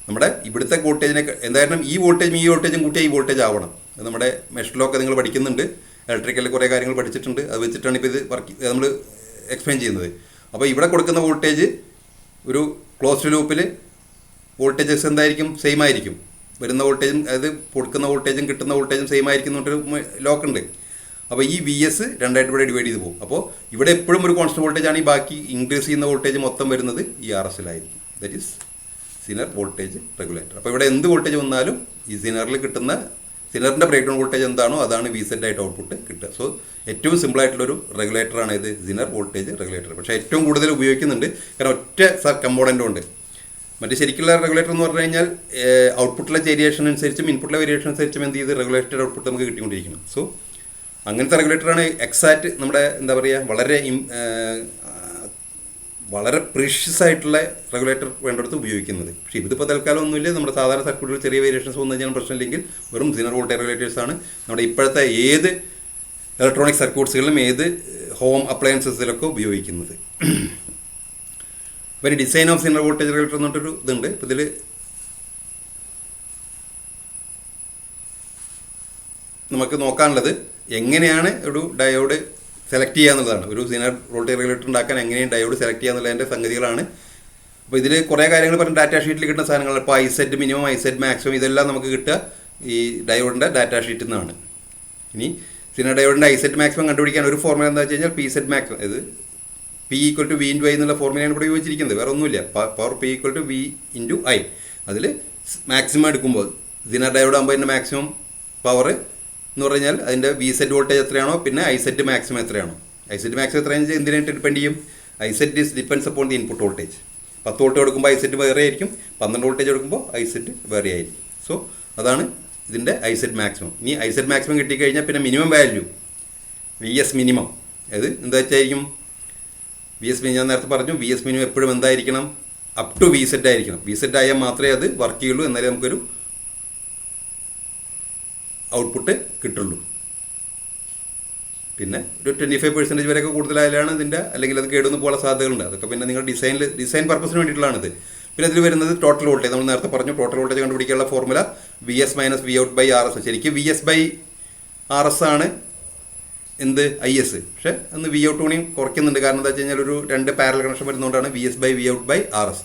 നമ്മുടെ ഇവിടുത്തെ വോൾട്ടേജിനെ എന്തായാലും ഈ വോൾട്ടേജും കൂട്ടിയാൽ ഈ വോൾട്ടേജ് ആവണം. അത് നമ്മുടെ മെഷിലൊക്കെ നിങ്ങൾ പഠിക്കുന്നുണ്ട്, ഇലക്ട്രിക്കലിൽ കുറേ കാര്യങ്ങൾ പഠിച്ചിട്ടുണ്ട്. അത് വെച്ചിട്ടാണ് ഇപ്പോൾ ഇത് നമ്മൾ എക്സ്പ്ലെയിൻ ചെയ്യുന്നത്. അപ്പോൾ ഇവിടെ കൊടുക്കുന്ന വോൾട്ടേജ് ഒരു ക്ലോസ്ഡ് ലൂപ്പിൽ വോൾട്ടേജസ് എന്തായിരിക്കും, സെയിം ആയിരിക്കും. വരുന്ന വോൾട്ടേജും അതായത് കൊടുക്കുന്ന വോൾട്ടേജും കിട്ടുന്ന വോൾട്ടേജും സെയിം ആയിരിക്കും എന്നൊരു ലോക്കുണ്ട്. അപ്പോൾ ഈ VS രണ്ടായിട്ട് ഇവിടെ ഡിവൈഡ് ചെയ്ത് പോകും. അപ്പോൾ ഇവിടെ എപ്പോഴും ഒരു കോൺസ്റ്റന്റ് വോൾട്ടേജ് ആണ്. ഈ ബാക്കി ഇൻക്രീസ് ചെയ്യുന്ന വോൾട്ടേജ് മൊത്തം വരുന്നത് ഈ RSലായിരിക്കും. That is zener voltage regulator. അപ്പോൾ ഇവിടെ എന്ത് വോൾട്ടേജ് വന്നാലും ഈ സിനറിൽ കിട്ടുന്ന സിനറിൻ്റെ ബ്രേക്ക് ഡൗൺ വോൾട്ടേജ് എന്താണോ അതാണ് Vz ആയിട്ട് ഔട്ട്പുട്ട് കിട്ടുക. സോ ഏറ്റവും സിമ്പിളായിട്ടുള്ളൊരു റെഗുലേറ്ററാണ് ഇത് സിനർ വോൾട്ടേജ് റെഗുലേറ്റർ. പക്ഷേ ഏറ്റവും കൂടുതൽ ഉപയോഗിക്കുന്നുണ്ട് കാരണം ഒറ്റ കമ്പോണൻറ്റും ഉണ്ട്. മറ്റേ ശരിക്കുള്ള റെഗുലേറ്റർ എന്ന് പറഞ്ഞു കഴിഞ്ഞാൽ ഔട്ട്പുട്ടിലെ വേരിയേഷൻ അനുസരിച്ചും ഇൻപുട്ടിലെ വേരിയേഷൻ അനുസരിച്ചും എന്ത് ചെയ്ത് റെഗുലേറ്റഡ് ഔട്ട്പുട്ട് നമുക്ക് കിട്ടിക്കൊണ്ടിരിക്കണം. സോ അങ്ങനത്തെ റെഗുലേറ്ററാണ് എക്സാക്റ്റ് നമ്മുടെ എന്താ പറയുക വളരെ പ്രീഷ്യസ് ആയിട്ടുള്ള റെഗുലേറ്റർ വേണ്ടടുത്ത് ഉപയോഗിക്കുന്നത്. പക്ഷേ ഇതിപ്പോൾ തൽക്കാലം ഒന്നുമില്ല. നമ്മുടെ സാധാരണ സർക്യൂട്ടിൽ ചെറിയ വേരിയേഷൻസ് വന്നു കഴിഞ്ഞാൽ പ്രശ്നമില്ലെങ്കിൽ വെറും സിനർ വോൾട്ടേജ് റെഗുലേറ്റേഴ്സാണ് നമ്മുടെ ഇപ്പോഴത്തെ ഏത് ഇലക്ട്രോണിക് സർക്യൂട്ട്സുകളിലും ഏത് ഹോം അപ്ലയൻസസിലൊക്കെ ഉപയോഗിക്കുന്നത്. അപ്പോൾ design of sinner voltage regulator എന്ന് പറഞ്ഞൊരു ഇതുണ്ട്. ഇപ്പോൾ ഇതിൽ നമുക്ക് നോക്കാനുള്ളത് എങ്ങനെയാണ് ഒരു ഡയോഡ് സെലക്ട് ചെയ്യുക എന്നുള്ളതാണ്. ഒരു സിനർ വോൾട്ടേജ് റെഗുലേറ്റർ ഉണ്ടാക്കാൻ എങ്ങനെയാണ് ഡയോഡ് സെലക്ട് ചെയ്യുക എന്നുള്ളതിൻ്റെ സംഗതികളാണ്. അപ്പോൾ ഇതിൽ കുറേ കാര്യങ്ങൾ പറഞ്ഞ് ഡാറ്റാ ഷീറ്റിൽ കിട്ടുന്ന സാധനങ്ങൾ ഇപ്പോൾ IZ മിനിമം IZ മാക്സിമം ഇതെല്ലാം നമുക്ക് കിട്ടുക ഈ ഡയോഡിൻ്റെ ഡാറ്റാ ഷീറ്റിൽ നിന്നാണ്. ഇനി സിനർ ഡയോഡിൻ്റെ IZ മാക്സിമം കണ്ടുപിടിക്കാൻ ഒരു ഫോർമുല എന്താ വെച്ച് കഴിഞ്ഞാൽ PZ മാക്സിമം, ഇത് P = V × I എന്നുള്ള ഫോർമുലയാണ് ഇവിടെ ഉപയോഗിച്ചിരിക്കുന്നത്. വേറെ ഒന്നുമില്ല. Power P = V × I. അതിൽ മാക്സിമം എടുക്കുമ്പോൾ സിനർ ഡയോഡ് ആകുമ്പോൾ അതിൻ്റെ മാക്സിമം പവർ എന്ന് പറഞ്ഞാൽ അതിൻ്റെ Vz വോൾട്ടേജ് എത്രയാണോ പിന്നെ IZ മാക്സിമം എത്രയാണോ. IZ മാക്സിമം എത്രയാണെന്ന് വെച്ചാൽ എന്തിനായിട്ട് ഡിപ്പെൻഡ് ചെയ്യും, IZ depends upon the input voltage. 10 volt എടുക്കുമ്പോൾ IZ വേറെ ആയിരിക്കും, 12 വോൾട്ടേജ് എടുക്കുമ്പോൾ IZ വേറെ ആയിരിക്കും. സോ അതാണ് ഇതിൻ്റെ IZ മാക്സിമം. ഇനി IZ മാക്സിമം കിട്ടിക്കഴിഞ്ഞാൽ പിന്നെ മിനിമം വാല്യൂ VS മിനിമം അത് എന്താ വെച്ചായിരിക്കും, VS മിനിമം ഞാൻ നേരത്തെ പറഞ്ഞു, VS മിനിമം എപ്പോഴും എന്തായിരിക്കണം, അപ് ടു Vz ആയിരിക്കണം. Vz ആയാൽ മാത്രമേ അത് വർക്ക് ചെയ്യുള്ളൂ, എന്നാലേ നമുക്കൊരു ഔട്ട്പുട്ട് കിട്ടുള്ളൂ. പിന്നെ ഒരു 25% വരെയൊക്കെ കൂടുതലായാലാണ് ഇതിൻ്റെ, അല്ലെങ്കിൽ അത് കേടുവന്ന് പോകാൻ സാധ്യതകളുണ്ട്. അതൊക്കെ പിന്നെ നിങ്ങൾ ഡിസൈൻ പർപ്പസിന് വേണ്ടിയിട്ടുള്ളതാണിത്. പിന്നെ ഇതിൽ വരുന്നത് ടോട്ടൽ വോൾട്ടേജ്. നമ്മൾ നേരത്തെ പറഞ്ഞു ടോട്ടൽ വോൾട്ടേജ് കണ്ടുപിടിക്കാനുള്ള ഫോർമുല VS - Vout/RS. ശരിക്കും VS/RS ആണ് എന്ത് IS. പക്ഷേ അന്ന് Vout കൂടി കുറയ്ക്കുന്നുണ്ട്. കാരണം എന്താ വെച്ച് കഴിഞ്ഞാൽ ഒരു 2 പാരലൽ കണക്ഷൻ വരുന്നതുകൊണ്ടാണ് VS/Vout/RS.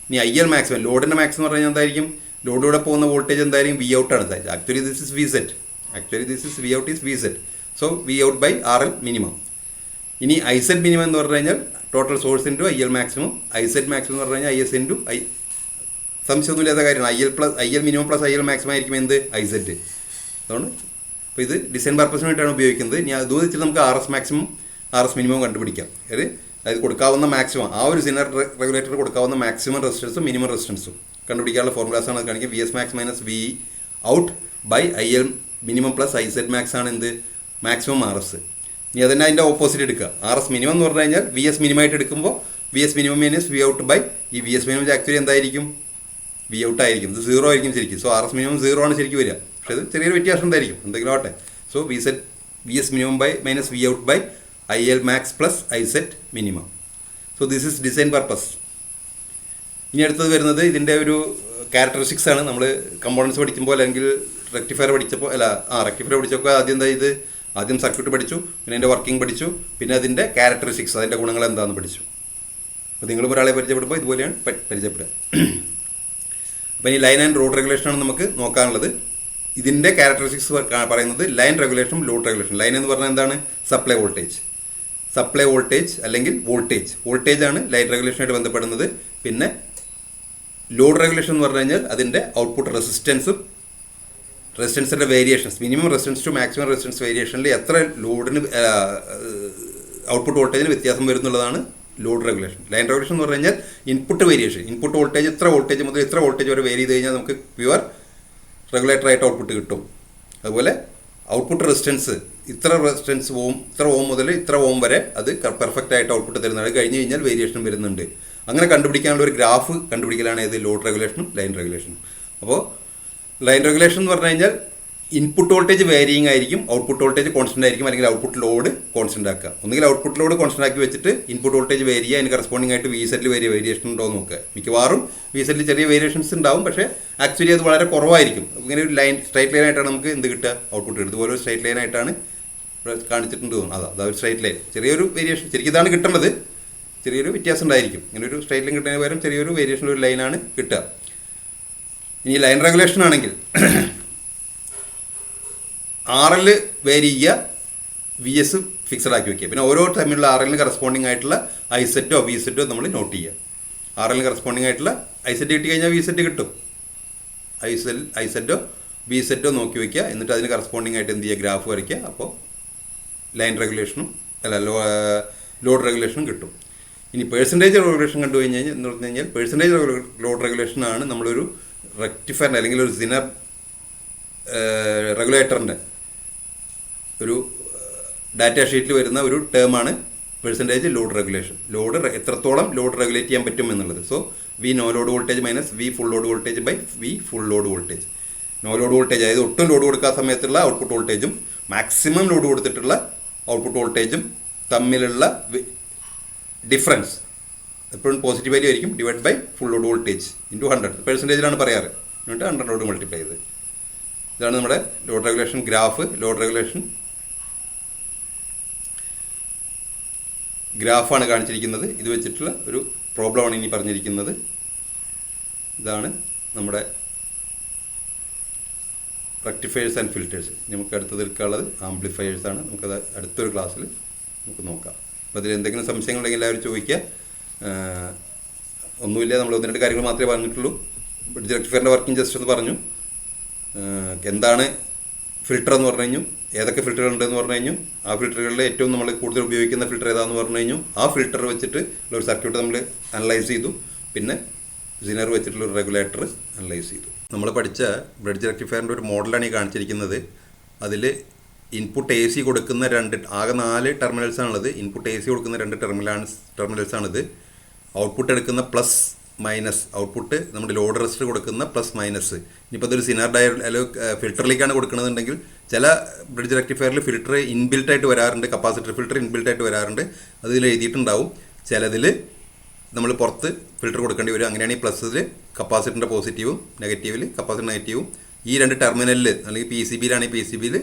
ഇനി IL മാക്സിമം, ലോഡിൻ്റെ മാക്സിമം എന്ന് പറഞ്ഞാൽ എന്തായിരിക്കും, ലോഡിലൂടെ പോകുന്ന വോൾട്ടേജ് എന്തായിരിക്കും, Vout ആണ്. Actually this is Vz. Vout is Vz. So Vout/RL minimum. ഇനി IZ മിനിമം എന്ന് പറഞ്ഞു കഴിഞ്ഞാൽ total source into IL maximum. IZ maximum എന്ന് പറഞ്ഞു കഴിഞ്ഞാൽ IS ഇൻറ്റു സംശയമൊന്നുമില്ലാത്ത കാര്യമാണ്. IL minimum plus IL maximum ആയിരിക്കും എന്ത് IZ. അതുകൊണ്ട് അപ്പോൾ ഇത് ഡിസൈൻ പർപ്പസിന് വേണ്ടിയിട്ടാണ് ഉപയോഗിക്കുന്നത്. ഇനി അത് വെച്ചിട്ട് നമുക്ക് RS മാക്സിമം RS മിനിമം കണ്ടുപിടിക്കാം. അതായത് കൊടുക്കാവുന്ന മാക്സിമം, ആ ഒരു സിനർ റെഗുലേറ്റർ കൊടുക്കാവുന്ന മാക്സിമം റെസിസ്റ്റൻസും മിനിമം റെസിസ്റ്റൻസും കണ്ടുപിടിക്കാനുള്ള ഫോർമുലാസാണ് കാണിക്കുക. VS max - Vout/IL minimum plus IZ max ആണ് എന്ത് മാക്സിമം RS. ഇനി അതന്നെ അതിൻ്റെ ഓപ്പോസിറ്റ് എടുക്കുക. RS മിനിമം എന്ന് പറഞ്ഞു കഴിഞ്ഞാൽ VS മിനിമമായിട്ട് എടുക്കുമ്പോൾ VS മിനിമം - Vout/ ഈ VS മിനിമം ആക്ച്വലി എന്തായിരിക്കും, Vout ആയിരിക്കും. ഇത് 0 ആയിരിക്കും ശരിക്കും. സോ RS മിനിമം 0 ആണ് ശരിക്കും വരിക. പക്ഷേ ഇത് ചെറിയൊരു വ്യത്യാസം എന്തായിരിക്കും, എന്തെങ്കിലും ആവട്ടെ. So VS minimum - Vout/IL max plus IZ minimum. So this is design purpose. ഇനി അടുത്തത് വരുന്നത് ഇതിൻ്റെ ഒരു ക്യാരക്ടറിസ്റ്റിക്സ് ആണ്. നമ്മൾ കമ്പോണൻസ് പഠിക്കുമ്പോൾ അല്ലെങ്കിൽ റെക്ടിഫയർ പഠിച്ചപ്പോൾ റെക്ടിഫയർ പഠിച്ചപ്പോൾ ആദ്യം സർക്യൂട്ട് പഠിച്ചു, പിന്നെ അതിൻ്റെ വർക്കിംഗ് പഠിച്ചു, പിന്നെ അതിൻ്റെ ക്യാരക്ടറിസ്റ്റിക്സ്, അതിൻ്റെ ഗുണങ്ങൾ എന്താണെന്ന് പഠിച്ചു. അപ്പോൾ നിങ്ങളും ഒരാളെ പരിചയപ്പെടുമ്പോൾ ഇതുപോലെയാണ് പരിചയപ്പെടുക. അപ്പോൾ ഈ ലൈൻ ആൻഡ് റോഡ് റെഗുലേഷനാണ് നമുക്ക് നോക്കാനുള്ളത്. ഇതിൻ്റെ ക്യാരക്ടറിസ്റ്റിക്സ് പറയുന്നത് ലൈൻ റെഗുലേഷനും ലോഡ് റെഗുലേഷൻ. ലൈൻ എന്ന് പറഞ്ഞാൽ എന്താണ്, സപ്ലൈ വോൾട്ടേജ് അല്ലെങ്കിൽ വോൾട്ടേജ് ആണ് ലൈൻ റെഗുലേഷനായിട്ട് ബന്ധപ്പെടുന്നത്. പിന്നെ ലോഡ് റെഗുലേഷൻ എന്ന് പറഞ്ഞു കഴിഞ്ഞാൽ അതിൻ്റെ ഔട്ട്പുട്ട് റെസിസ്റ്റൻസിൻ്റെ variations, minimum resistance to maximum resistance വേരിയേഷനിൽ എത്ര ലോഡിന് ഔട്ട്പുട്ട് വോൾട്ടേജിന് വ്യത്യാസം വരുന്നുള്ളതാണ് ലോഡ് റെഗുലേഷൻ. ലൈൻ റെഗുലേഷൻ എന്ന് പറഞ്ഞു കഴിഞ്ഞാൽ ഇൻപുട്ട് വേരിയേഷൻ, ഇൻപുട്ട് വോൾട്ടേജ് ഇത്ര വോൾട്ടേജ് മുതൽ ഇത്ര വോൾട്ടേജ് വരെ വേരി ചെയ്ത് കഴിഞ്ഞാൽ നമുക്ക് പ്യുവർ റെഗുലേറ്ററായിട്ട് ഔട്ട്പുട്ട് കിട്ടും. അതുപോലെ ഔട്ട്പുട്ട് റെസിസ്റ്റൻസ് ഇത്ര റെസിസ്റ്റൻസ് ഓം, ഇത്ര ഓം മുതൽ ഇത്ര ഓം വരെ അത് പെർഫെക്റ്റ് ആയിട്ട് ഔട്ട്പുട്ട് തരുന്നതാണ്. കഴിഞ്ഞ് കഴിഞ്ഞാൽ വേരിയേഷൻ വരുന്നുണ്ട്. അങ്ങനെ കണ്ടുപിടിക്കാനുള്ള ഒരു ഗ്രാഫ് കണ്ടുപിടിക്കലാണ് ഏത് ലോഡ് റെഗുലേഷനും ലൈൻ റെഗുലേഷനും. അപ്പോൾ ലൈൻ റെഗുലേഷൻ എന്ന് പറഞ്ഞു കഴിഞ്ഞാൽ ഇൻപുട്ട് വോൾട്ടേജ് വേരിയിങ് ആയിരിക്കും, ഔട്ട്പുട്ട് വോൾട്ടേജ് കോൺസ്റ്റന്റ് ആയിരിക്കും, അല്ലെങ്കിൽ ഔട്ട്പുട്ട് ലോഡ് കോൺസ്റ്റന്റ് ആക്കുക. ഒന്നുകിൽ ഔട്ട്പുട്ട് ലോഡ് കോൺസ്റ്റന്റ് ആക്കി വെച്ചിട്ട് ഇൻപുട്ട് വോൾട്ടേജ് വേരി ചെയ്യുക, അതിന് കറസ്പോണ്ടിങ് ആയിട്ട് വി സെറ്റിൽ വേരിയേഷൻ ഉണ്ടോ എന്ന് നോക്കുക. മിക്കവാറും വി സെറ്റിൽ ചെറിയ വേരിയേഷൻസ് ഉണ്ടാവും, പക്ഷേ ആക്ച്വലി അത് വളരെ കുറവായിരിക്കും. ഇങ്ങനെ ഒരു ലൈൻ സ്ട്രൈറ്റ് ലൈൻ ആയിട്ടാണ് നമുക്ക് എന്ത് കിട്ടുക, ഔട്ട്പുട്ട് കിട്ടും. ഇതുപോലെ ഒരു സ്ട്രൈറ്റ് ലൈൻ ആയിട്ടാണ് കാണിച്ചിട്ടുണ്ട് തോന്നുന്നു. അതാ ഒരു സ്ട്രൈറ്റ് ലൈൻ, ചെറിയൊരു വേരിയേഷൻ, ശരിക്കും ഇതാണ് കിട്ടേണ്ടത്, ചെറിയൊരു വ്യത്യാസം ഉണ്ടായിരിക്കും. ഇങ്ങനെ ഒരു സ്ട്രൈറ്റ് ലൈൻ കിട്ടുന്നതിന് പകരം ചെറിയൊരു വേരിയേഷൻ ഒരു ലൈനാണ് കിട്ടുക. ഇനി ലൈൻ റെഗുലേഷൻ ആണെങ്കിൽ RL വേരി ചെയ്യുക, VS ഫിക്സഡ് ആക്കി വയ്ക്കുക. പിന്നെ ഓരോ ടൈമിലുള്ള RLന് കറസ്പോണ്ടിങ് ആയിട്ടുള്ള ഐസെറ്റോ VSെറ്റോ നമ്മൾ നോട്ട് ചെയ്യുക. RLന് കറസ്പോണ്ടിങ് ആയിട്ടുള്ള ഐസെറ്റ് കിട്ടി കഴിഞ്ഞാൽ VSെറ്റ് കിട്ടും. ഐസെറ്റോ VSെറ്റോ നോക്കി വയ്ക്കുക. എന്നിട്ട് അതിന് കറസ്പോണ്ടിങ് ആയിട്ട് എന്ത് ചെയ്യുക, ഗ്രാഫ് വരയ്ക്കുക. അപ്പോൾ ലൈൻ റെഗുലേഷനും ലോഡ് റെഗുലേഷനും കിട്ടും. ഇനി പേഴ്സൻറ്റേജ് റെഗുലേഷൻ കണ്ടു കഴിഞ്ഞാൽ എന്ന് പറഞ്ഞു കഴിഞ്ഞാൽ പേഴ്സൻറ്റേജ് ലോഡ് റെഗുലേഷനാണ് നമ്മളൊരു റെക്ടിഫയറിൻ്റെ അല്ലെങ്കിൽ ഒരു സിനർ റെഗുലേറ്ററിൻ്റെ ഒരു ഡാറ്റ ഷീറ്റിൽ വരുന്ന ഒരു ടേമാണ് പെർസെൻറ്റേജ് ലോഡ് റെഗുലേഷൻ. ലോഡ് എത്രത്തോളം ലോഡ് റെഗുലേറ്റ് ചെയ്യാൻ പറ്റും എന്നുള്ളത്. So V no load voltage minus V full load voltage by V full load voltage. No load voltage അതായത് ഒട്ടും ലോഡ് കൊടുക്കാത്ത സമയത്തുള്ള ഔട്ട്പുട്ട് വോൾട്ടേജും മാക്സിമം ലോഡ് കൊടുത്തിട്ടുള്ള ഔട്ട്പുട്ട് വോൾട്ടേജും തമ്മിലുള്ള ഡിഫറൻസ് എപ്പോഴും പോസിറ്റീവ് വാല്യൂ ആയിരിക്കും, divide by full load voltage into 100. പെർസെൻറ്റേജിലാണ് പറയാറ്, എന്നിട്ട് 100 മൾട്ടിപ്ലൈ ചെയ്ത്. ഇതാണ് നമ്മുടെ load regulation graph. Load regulation ഗ്രാഫാണ് കാണിച്ചിരിക്കുന്നത്. ഇത് വെച്ചിട്ടുള്ള ഒരു പ്രോബ്ലമാണ് ഇനി പറഞ്ഞിരിക്കുന്നത്. ഇതാണ് നമ്മുടെ റെക്ടിഫയേഴ്സ് ആൻഡ് ഫിൽറ്റേഴ്സ്. നമുക്ക് അടുത്തത് എടുക്കാനുള്ളത് ആംപ്ലിഫയേഴ്സാണ്. നമുക്കത് അടുത്തൊരു ക്ലാസ്സിൽ നമുക്ക് നോക്കാം. അപ്പോൾ അതിൽ എന്തെങ്കിലും സംശയങ്ങളുണ്ടെങ്കിൽ എല്ലാവരും ചോദിക്കുക. ഒന്നുമില്ല, നമ്മൾ 1-2 കാര്യങ്ങൾ മാത്രമേ പറഞ്ഞിട്ടുള്ളൂ. ബ്രിഡ്ജ് റെക്ടിഫയറിൻ്റെ വർക്കിംഗ് ജസ്റ്റ് ഒന്ന് പറഞ്ഞു. എന്താണ് ഫിൽറ്റർ എന്ന് പറഞ്ഞു കഴിഞ്ഞു, ഏതൊക്കെ ഫിൽറ്ററുകൾ ഉണ്ടെന്ന് പറഞ്ഞു കഴിഞ്ഞു, ആ ഫിൽറ്ററുകളിൽ ഏറ്റവും നമ്മൾ കൂടുതൽ ഉപയോഗിക്കുന്ന ഫിൽറ്റർ ഏതാണെന്ന് പറഞ്ഞു കഴിഞ്ഞു, ആ ഫിൽറ്റർ വെച്ചിട്ട് ഒരു സർക്യൂട്ട് നമ്മൾ അനലൈസ് ചെയ്തു. പിന്നെ സിനർ വെച്ചിട്ടുള്ള ഒരു റെഗുലേറ്റർ അനലൈസ് ചെയ്തു. നമ്മൾ പഠിച്ച ബ്രിഡ്ജ് റെക്ടിഫയറിൻ്റെ ഒരു മോഡലാണ് ഈ കാണിച്ചിരിക്കുന്നത്. അതിൽ ഇൻപുട്ട് AC കൊടുക്കുന്ന ആകെ 4 ടെർമിനൽസാണുള്ളത്. ഇൻപുട്ട് AC കൊടുക്കുന്ന 2 ടെർമിനൽസാണിത്. ഔട്ട്പുട്ട് എടുക്കുന്ന പ്ലസ് മൈനസ്, ഔട്ട്പുട്ട് നമ്മുടെ ലോഡ് റെസിസ്റ്റർ കൊടുക്കുന്ന പ്ലസ് മൈനസ്. ഇനിയിപ്പോൾ അതൊരു സിനർ ഫിൽറ്ററിലേക്കാണ് കൊടുക്കണമെന്നുണ്ടെങ്കിൽ ചില ബ്രിഡ്ജ് റെക്ടിഫയറിൽ ഫിൽറ്റർ ഇൻബിൽട്ടായിട്ട് വരാറുണ്ട്, കപ്പാസിറ്റർ ഫിൽറ്റർ ഇൻബിൽട്ടായിട്ട് വരാറുണ്ട്, അതിൽ എഴുതിയിട്ടുണ്ടാവും. ചിലതിൽ നമ്മൾ പുറത്ത് ഫിൽറ്റർ കൊടുക്കേണ്ടി വരും. അങ്ങനെയാണെങ്കിൽ പ്ലസ്സിൽ കപ്പാസിറ്ററിൻ്റെ പോസിറ്റീവും നെഗറ്റീവിൽ കപ്പാസിറ്റർ നെഗറ്റീവും ഈ 2 ടെർമിനലിൽ അല്ലെങ്കിൽ PCBയിലാണെങ്കിൽ PCBയിൽ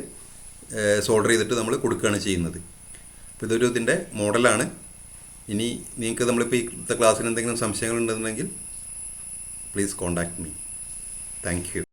സോൾഡർ ചെയ്തിട്ട് നമ്മൾ കൊടുക്കുകയാണ് ചെയ്യുന്നത്. അപ്പോൾ ഇതൊരു ഇതിൻ്റെ മോഡലാണ്. ഇനി നിങ്ങൾക്ക് നമ്മളിപ്പോൾ ഈ ക്ലാസ്സിന് എന്തെങ്കിലും സംശയങ്ങളുണ്ടെന്നുണ്ടെങ്കിൽ please contact me. Thank U.